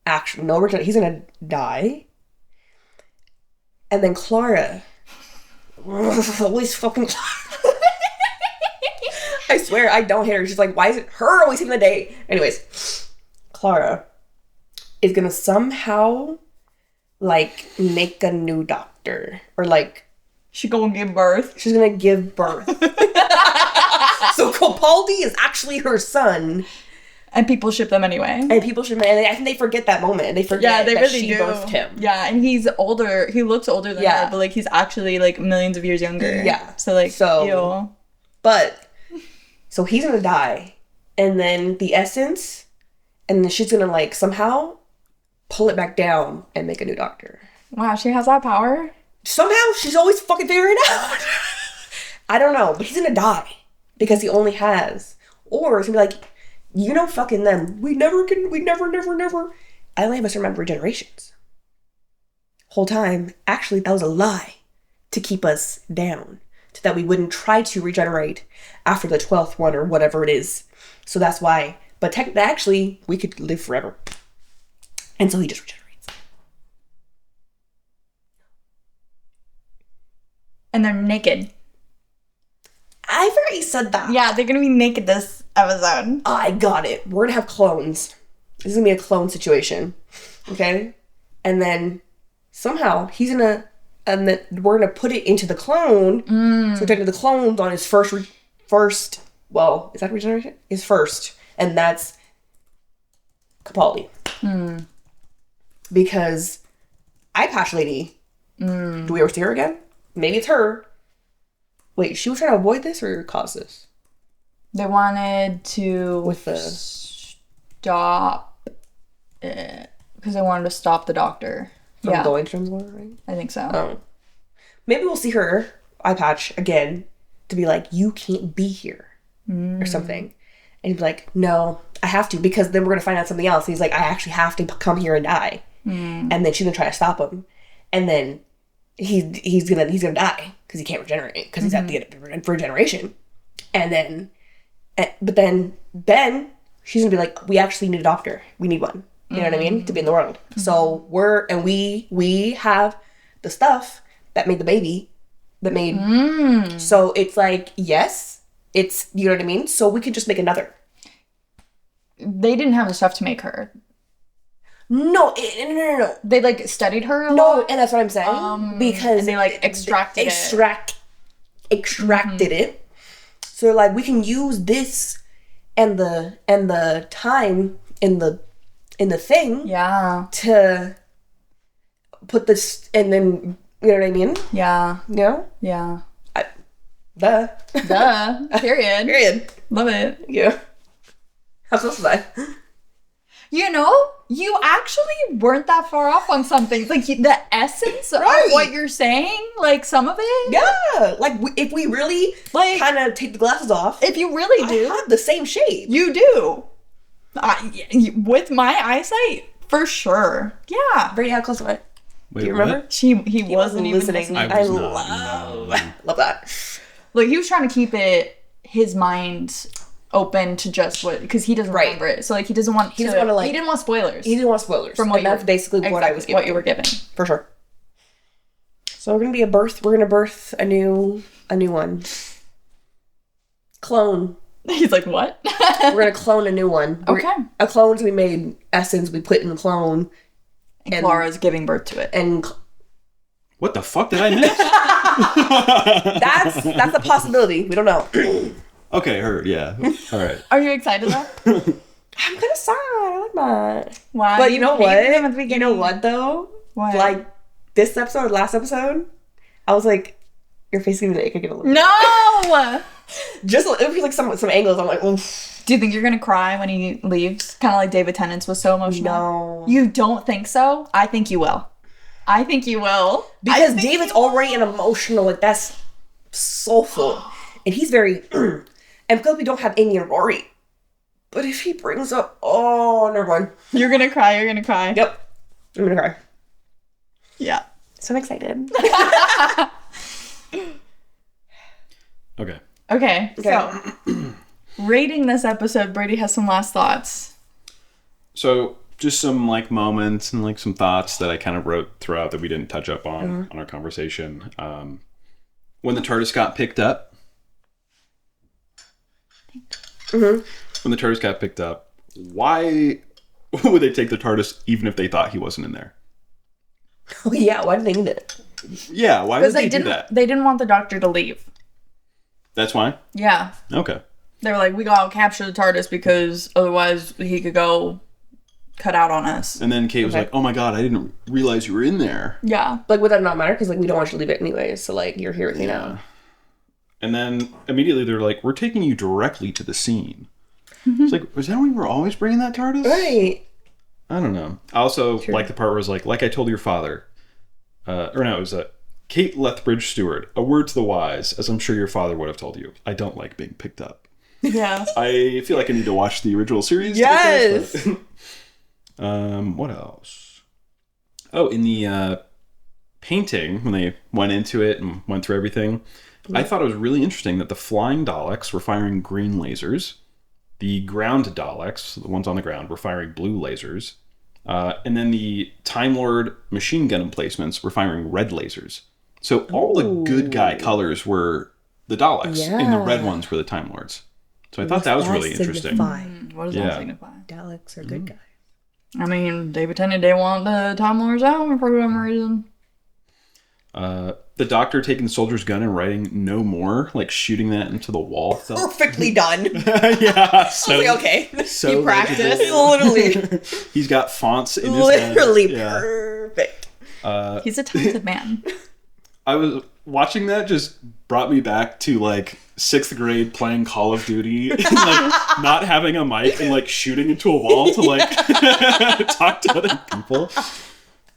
Actually, no, he's going to die. And then Clara... always fucking... I swear, I don't hate her. She's like, why is it her always saving the day? Anyways, Clara is gonna somehow, like, make a new doctor. Or, like... She's gonna give birth. She's gonna give birth. So Capaldi is actually her son. And people ship them anyway. And people should... And I think they forget that moment. They forget they that really she do. birthed him. Yeah, and he's older. He looks older than her, but, like, he's actually, like, millions of years younger. Yeah. So, like, ew. But... So he's gonna die, and then the essence, and then she's gonna, like, somehow pull it back down and make a new doctor. Wow, she has that power? Somehow she's always fucking figuring it out. I don't know, but he's gonna die because he only has, or it's gonna be like, you know, fucking them. We never. I only have a certain amount of regenerations. Whole time, actually, that was a lie to keep us down. So that we wouldn't try to regenerate after the 12th one or whatever it is. So that's why. But actually, we could live forever. And so he just regenerates. And they're naked. I've already said that. Yeah, they're gonna be naked this episode. I got it. We're gonna have clones. This is gonna be a clone situation. Okay? And then somehow he's gonna... And then we're going to put it into the clone. So technically the clone's on his first, well, is that regeneration? His first. And that's Capaldi. Because Eye Patch Lady, do we ever see her again? Maybe it's her. Wait, she was trying to avoid this or cause this? They wanted to With the... stop it. Because they wanted to stop the doctor. From going to Trenzalore, right? I think so. Oh. Maybe we'll see her, Eye Patch, again, to be like, you can't be here. Or something. And he'd be like, no, I have to, because then we're going to find out something else. And he's like, I actually have to come here and die. And then she's going to try to stop him. And then he's gonna die, because he can't regenerate, because he's at the end of regeneration. And then, but then she's going to be like, we actually need a doctor. We need one. You know what I mean? To be in the world. So we have the stuff that made the baby, that made... So it's like, yes, it's, you know what I mean? So we could just make another. They didn't have the stuff to make her. No. They, like, studied her a lot? No, and that's what I'm saying. Because... And they, like, extracted it. So, like, we can use this and the time in the thing to put this, and then, you know what I mean? Yeah. You know? Yeah. Duh. Period. Love it. Yeah. How close was I? You know, you actually weren't that far off on something. Like, the essence of what you're saying, like, some of it. Yeah. Like, if we really, like, kind of take the glasses off. If you really do. I have the same shape. You do. With my eyesight, for sure. Yeah. Brady, how close am I? Wait, do you remember? He wasn't even listening. I love that. Like, he was trying to keep his mind open to just what, because he doesn't remember it. So, like, he didn't want spoilers. He didn't want spoilers. From what that's basically what I was giving. What you were giving. For sure. So we're gonna birth a new one. Clone. He's like, what? We're gonna clone a new one. Okay. A clone's we made essence we put in the clone. And Clara's giving birth to it. And what the fuck did I miss? that's a possibility. We don't know. Okay, heard. Yeah. All right. Are you excited though? I'm kind of sad. I like that. Why? But you know what? You know what though? What? Like this episode, last episode, I was like, your face is gonna ache again a little bit. No! Just it was like some angles. I'm like, oof. Do you think you're gonna cry when he leaves? Kind of like David Tennant's was so emotional. No. You don't think so? I think you will. I think you will. Because David's already an emotional, like that's soulful. And he's very and because we don't have Amy and Rory. But if he brings up never mind. You're gonna cry, you're gonna cry. Yep. I'm gonna cry. Yeah. So I'm excited. Okay. So rating this episode, Brady has some last thoughts. So just some like moments and like some thoughts that I kind of wrote throughout that we didn't touch up on our conversation. When the TARDIS got picked up. When the TARDIS got picked up, why would they take the TARDIS even if they thought he wasn't in there? Oh yeah, why did they need it? Yeah, why would they do that? They didn't want the Doctor to leave. That's why? Yeah. Okay. They were like, we gotta capture the TARDIS because otherwise he could go cut out on us. And then Kate was like, oh my god, I didn't realize you were in there. Yeah. Like, would that not matter? Because, like, we don't want you to leave it anyways. So, like, you're here with me now. And then immediately they're like, we're taking you directly to the scene. It's like, was that when we were always bringing that TARDIS? Right. I don't know. I also like the part where it was like I told your father. Or no, it was Kate Lethbridge Stewart, a word to the wise, as I'm sure your father would have told you. I don't like being picked up. Yeah. I feel like I need to watch the original series. Yes! To get this, what else? Oh, in the painting, when they went into it and went through everything, I thought it was really interesting that the flying Daleks were firing green lasers. The ground Daleks, the ones on the ground, were firing blue lasers. And then the Time Lord machine gun emplacements were firing red lasers. So all the good guy colors were the Daleks, and the red ones were the Time Lords. So I thought that was really interesting. What does that signify? Daleks are good guys. I mean, David Tennant didn't want the Time Lords out for some reason. The Doctor taking the soldier's gun and writing "no more," like shooting that into the wall. Perfectly done. Yeah. So, like, okay. So you practiced. Literally. He's got fonts in his Literally head. perfect. He's a talented man. I was watching that, just brought me back to like 6th grade playing Call of Duty and like not having a mic and like shooting into a wall to like talk to other people.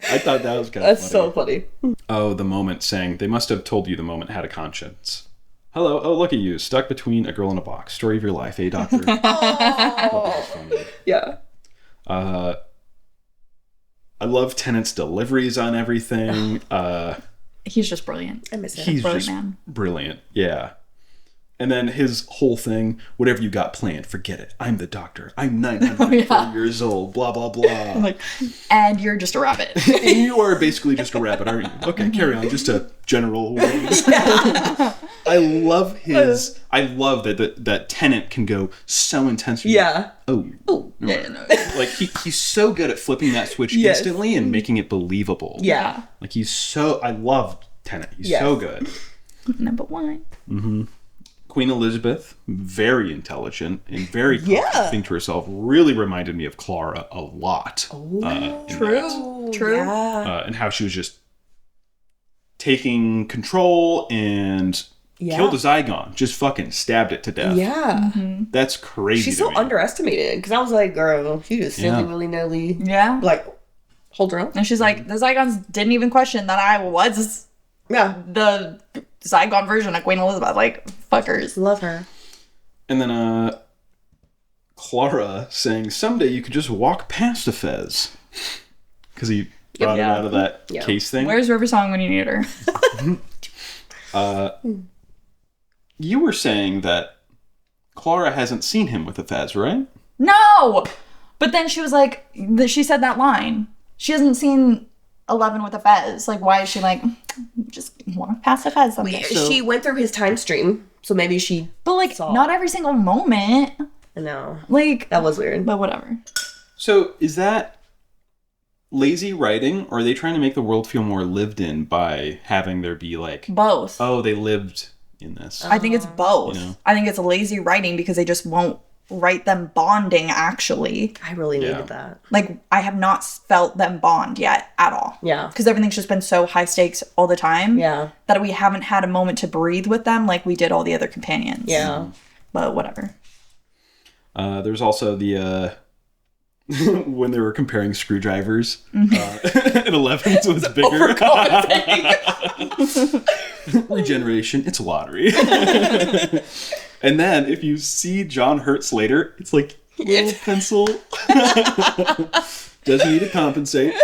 I thought that was kind of funny. That's so funny. Oh, the moment saying, they must have told you the moment had a conscience. Hello, oh, look at you, stuck between a girl and a box. Story of your life, eh, Doctor? Yeah. I love Tennant's deliveries on everything. He's just brilliant. I miss him. He's Brilliant just man. brilliant, yeah. And then his whole thing, whatever you got planned, forget it. I'm the Doctor. I'm 904 years old, blah, blah, blah. Like, and you're just a rabbit. And you are basically just a rabbit, aren't you? Okay, carry on. Just a general word. I love that Tennant can go so intense. Yeah. Oh. Yeah, no. Like, he's so good at flipping that switch Yes. instantly and making it believable. Yeah. Like, I love Tennant. He's so good. Number one. Mm-hmm. Queen Elizabeth, very intelligent and very confident, Yeah. think to herself, really reminded me of Clara a lot. True. Yeah. And how she was just taking control and killed a Zygon. Just fucking stabbed it to death. Yeah. That's crazy. She's to so me. underestimated. Because I was like, girl, she just silly willy-nilly. Yeah. Like, hold her own. And she's like, the Zygons didn't even question that I was the Zygon version of Queen Elizabeth. Like, fuckers. Love her. And then Clara saying, someday you could just walk past a Fez. Because he brought her out of that case thing. Where's River Song when you need her? you were saying that Clara hasn't seen him with a fez, right? No! But then she was like, she said that line. She hasn't seen 11 with a fez. Like, why is she like, just walk past the fez? She went through his time stream, so maybe she. But like, not every single moment. No. Like, that was weird. But whatever. So is that lazy writing, or are they trying to make the world feel more lived in by having there be like both? Oh, they lived in this. I think it's both. You know? I think it's lazy writing because they just won't write them bonding, actually. I really needed that. Like, I have not felt them bond yet at all. Yeah. Because everything's just been so high stakes all the time. Yeah. That we haven't had a moment to breathe with them like we did all the other companions. Yeah. But whatever. There's also the when they were comparing screwdrivers, and 11's was bigger. Regeneration, it's a lottery. And then if you see John Hurts later, it's like a little pencil. Doesn't need to compensate.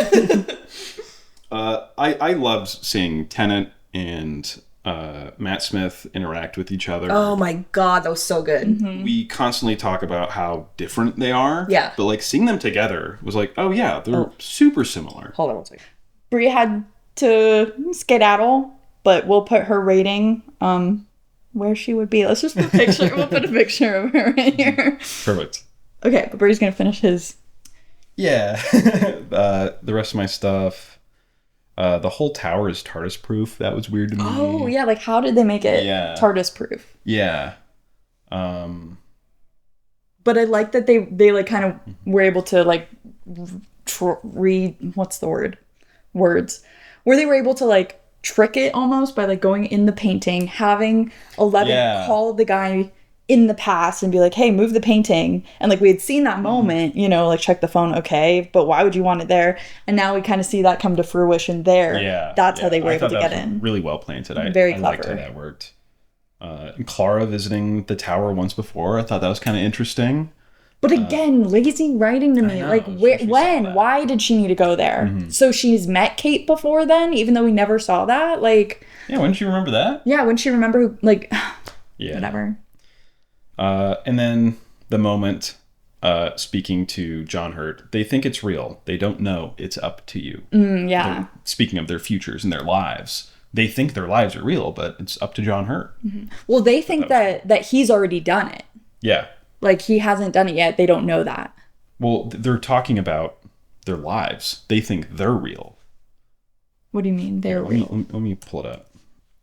I loved seeing Tennant and Matt Smith interact with each other. Oh my god, that was so good. Mm-hmm. We constantly talk about how different they are. Yeah. But like seeing them together was like, oh yeah, they're super similar. Hold on one second. Bree had to skedaddle, but we'll put her rating where she would be. Let's just put a picture. We'll put a picture of her right here. Perfect. Okay, but Bree's gonna finish his. Yeah. The rest of my stuff. The whole tower is TARDIS proof. That was weird to me. Oh yeah, like how did they make it TARDIS proof? Yeah. But I like that they like kind of were able to like read what's the word? Words. Where they were able to like trick it almost by like going in the painting, having 11 call the guy in the past and be like, hey, move the painting. And like we had seen that moment, you know, like check the phone, okay, but why would you want it there? And now we kind of see that come to fruition there. Yeah. That's how they were able to get in. Really well planted. Very I clever. liked how that worked. And Clara visiting the tower once before, I thought that was kind of interesting. But again, lazy writing to me. know, Like, why did she need to go there? Mm-hmm. So she's met Kate before then, even though we never saw that? Like... Yeah, wouldn't you remember that? Yeah, wouldn't she remember who, like... Yeah. Whatever. And then the moment speaking to John Hurt, they think it's real. They don't know. It's up to you. Yeah. Speaking of their futures and their lives. They think their lives are real, but it's up to John Hurt. Mm-hmm. Well, they think that he's already done it. Yeah. Like, he hasn't done it yet. They don't know that. Well, they're talking about their lives. They think they're real. What do you mean they're real? Let me pull it up.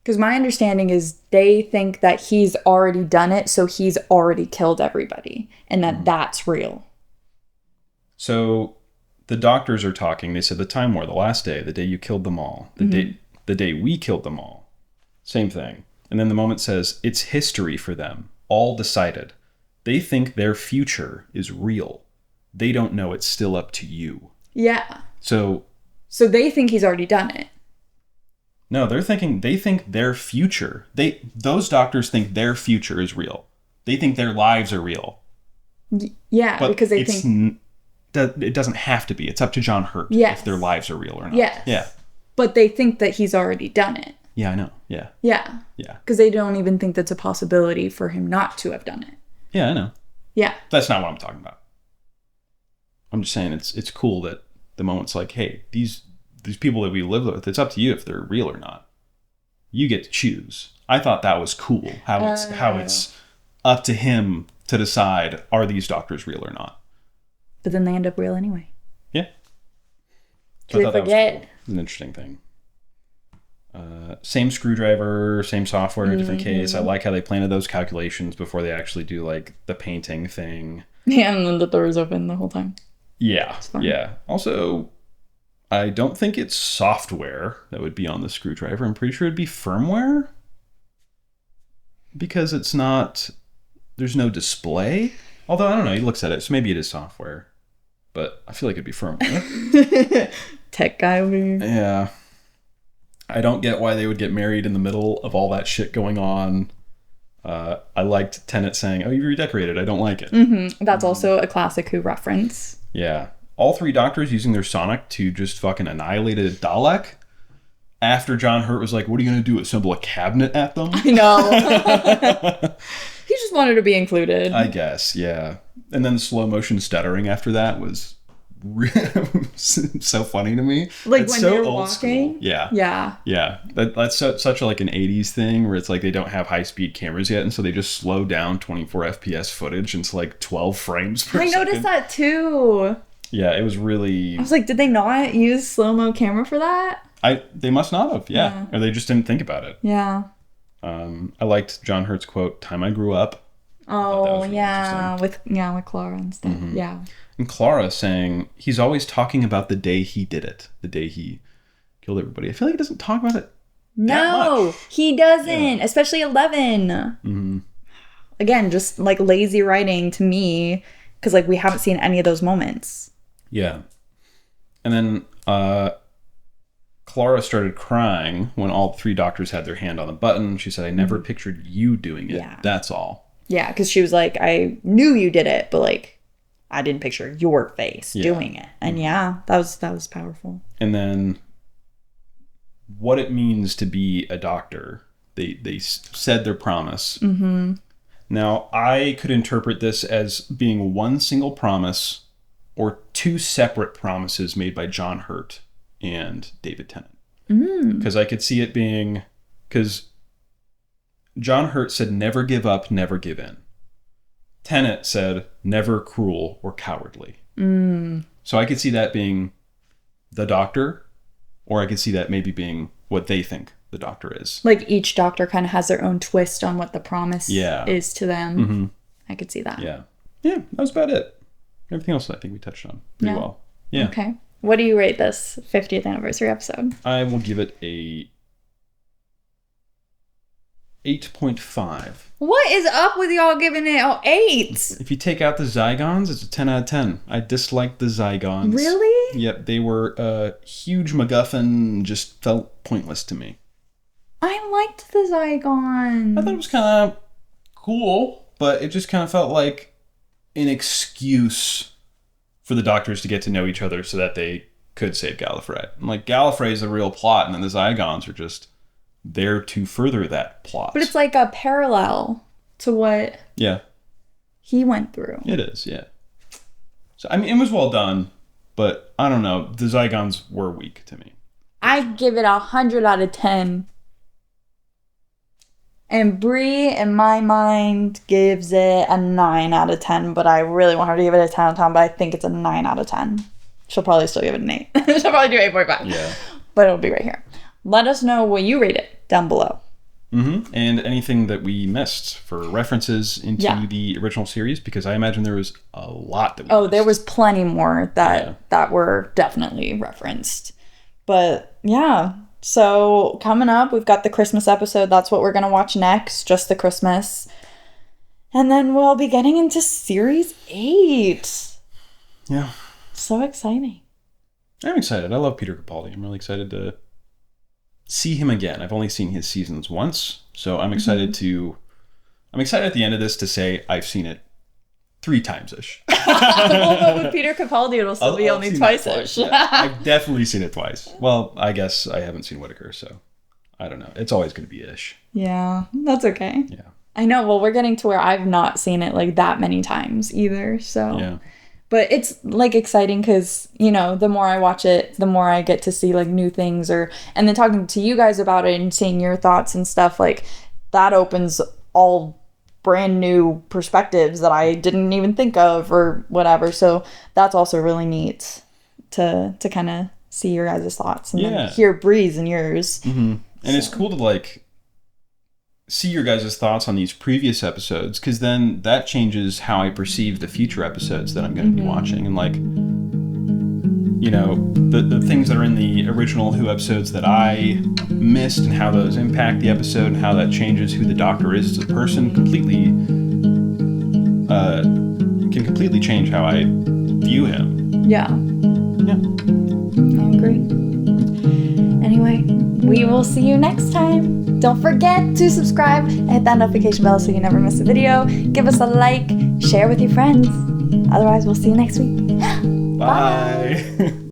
Because my understanding is they think that he's already done it, so he's already killed everybody. And that that's real. So, the doctors are talking. They said the Time War, the last day, the day you killed them all. The day we killed them all. Same thing. And then the moment says, it's history for them. All decided. They think their future is real. They don't know it's still up to you. Yeah. So they think he's already done it. No, they think their future. Those doctors think their future is real. They think their lives are real. Yeah, but because they think it doesn't have to be. It's up to John Hurt if their lives are real or not. Yes. Yeah. But they think that he's already done it. Yeah, I know. Yeah. Yeah. Yeah. Because they don't even think that's a possibility for him not to have done it. Yeah, I know. Yeah. That's not what I'm talking about. I'm just saying it's cool that the moment's like, hey, these people that we live with, it's up to you if they're real or not. You get to choose. I thought that was cool. How it's up to him to decide, are these doctors real or not? But then they end up real anyway. Yeah. So they forget. Cool. It's an interesting thing. Same screwdriver, same software, different case. I like how they planted those calculations before they actually do like the painting thing. Yeah, and then the door's open the whole time. Yeah. Yeah. Also, I don't think it's software that would be on the screwdriver. I'm pretty sure it'd be firmware. Because it's not... There's no display. Although, I don't know. He looks at it, so maybe it is software. But I feel like it'd be firmware. Tech guy over here. Yeah. I don't get why they would get married in the middle of all that shit going on. I liked Tennant saying, oh, you redecorated. I don't like it. Mm-hmm. That's also a classic Who reference. Yeah. All three doctors using their sonic to just fucking annihilate a Dalek. after John Hurt was like, what are you going to do, assemble a cabinet at them? I know. He just wanted to be included. I guess, yeah. And then the slow motion stuttering after that was so funny to me. Like it's when so they're old walking? school. Yeah. Yeah. Yeah. That's such like an 80s thing where it's like they don't have high-speed cameras yet, and so they just slow down 24 FPS footage into like 12 frames per second. I noticed that too. Yeah, it was really... I was like, did they not use slow-mo camera for that? They must not have, yeah. Or they just didn't think about it. Yeah. I liked John Hurt's quote, "Time I grew up." Oh, yeah. With Clara and stuff. Mm-hmm. Yeah. And Clara saying, he's always talking about the day he did it. The day he killed everybody. I feel like he doesn't talk about it No, much. he doesn't. Yeah. Especially 11. Mm-hmm. Again, just like lazy writing to me. Because like we haven't seen any of those moments. Yeah. And then Clara started crying when all three doctors had their hand on the button. She said, I never pictured you doing it. Yeah. That's all. Yeah, because she was like, I knew you did it, but like, I didn't picture your face doing it. And that was powerful. And then what it means to be a doctor. They said their promise. Mm-hmm. Now, I could interpret this as being one single promise or two separate promises made by John Hurt and David Tennant. Because I could see it being... Because John Hurt said, never give up, never give in. Tennant said, never cruel or cowardly. So I could see that being the doctor, or I could see that maybe being what they think the doctor is. Like each doctor kind of has their own twist on what the promise is to them. Mm-hmm. I could see that. Yeah. Yeah, that was about it. Everything else I think we touched on pretty well. Yeah. Okay. What do you rate this 50th anniversary episode? I will give it a 8.5. What is up with y'all giving it 8? If you take out the Zygons, it's a 10 out of 10. I disliked the Zygons. Really? Yep, they were a huge MacGuffin, just felt pointless to me. I liked the Zygons. I thought it was kind of cool, but it just kind of felt like an excuse for the doctors to get to know each other so that they could save Gallifrey. And like, Gallifrey is the real plot, and then the Zygons are just there to further that plot. But it's like a parallel to what he went through. It is, yeah. So, I mean, it was well done, but I don't know. The Zygons were weak to me. I give it 100 out of 10. And Bree, in my mind, gives it a 9 out of 10, but I really want her to give it a 10 out of 10, but I think it's a 9 out of 10. She'll probably still give it an 8. She'll probably do 8.5. Yeah. But it'll be right here. Let us know what you rate it down below. Mm-hmm. And anything that we missed for references into the original series, because I imagine there was a lot that we missed. There was plenty more that were definitely referenced. But yeah, so coming up, we've got the Christmas episode. That's what we're going to watch next, just the Christmas. And then we'll be getting into Series 8. Yeah. So exciting. I'm excited. I love Peter Capaldi. I'm really excited to see him again. I've only seen his seasons once, so I'm excited I'm excited at the end of this to say I've seen it 3 times-ish. Well, but with Peter Capaldi, it'll still be only twice-ish. Yeah. I've definitely seen it twice. Well, I guess I haven't seen Whittaker, so I don't know. It's always going to be ish. Yeah, that's okay. Yeah. I know. Well, we're getting to where I've not seen it like that many times either, so... Yeah. But it's like exciting because, you know, the more I watch it, the more I get to see like new things and then talking to you guys about it and seeing your thoughts and stuff, like that opens all brand new perspectives that I didn't even think of or whatever. So that's also really neat to kind of see your guys' thoughts and then hear Bree's and yours. Mm-hmm. And it's cool to like see your guys' thoughts on these previous episodes, because then that changes how I perceive the future episodes that I'm going to be watching. And like, you know, the things that are in the original Who episodes that I missed and how those impact the episode and how that changes who the Doctor is as a person completely can completely change how I view him. Yeah. I agree. Anyway, we will see you next time. Don't forget to subscribe and hit that notification bell so you never miss a video. Give us a like, share with your friends. Otherwise, we'll see you next week. Bye.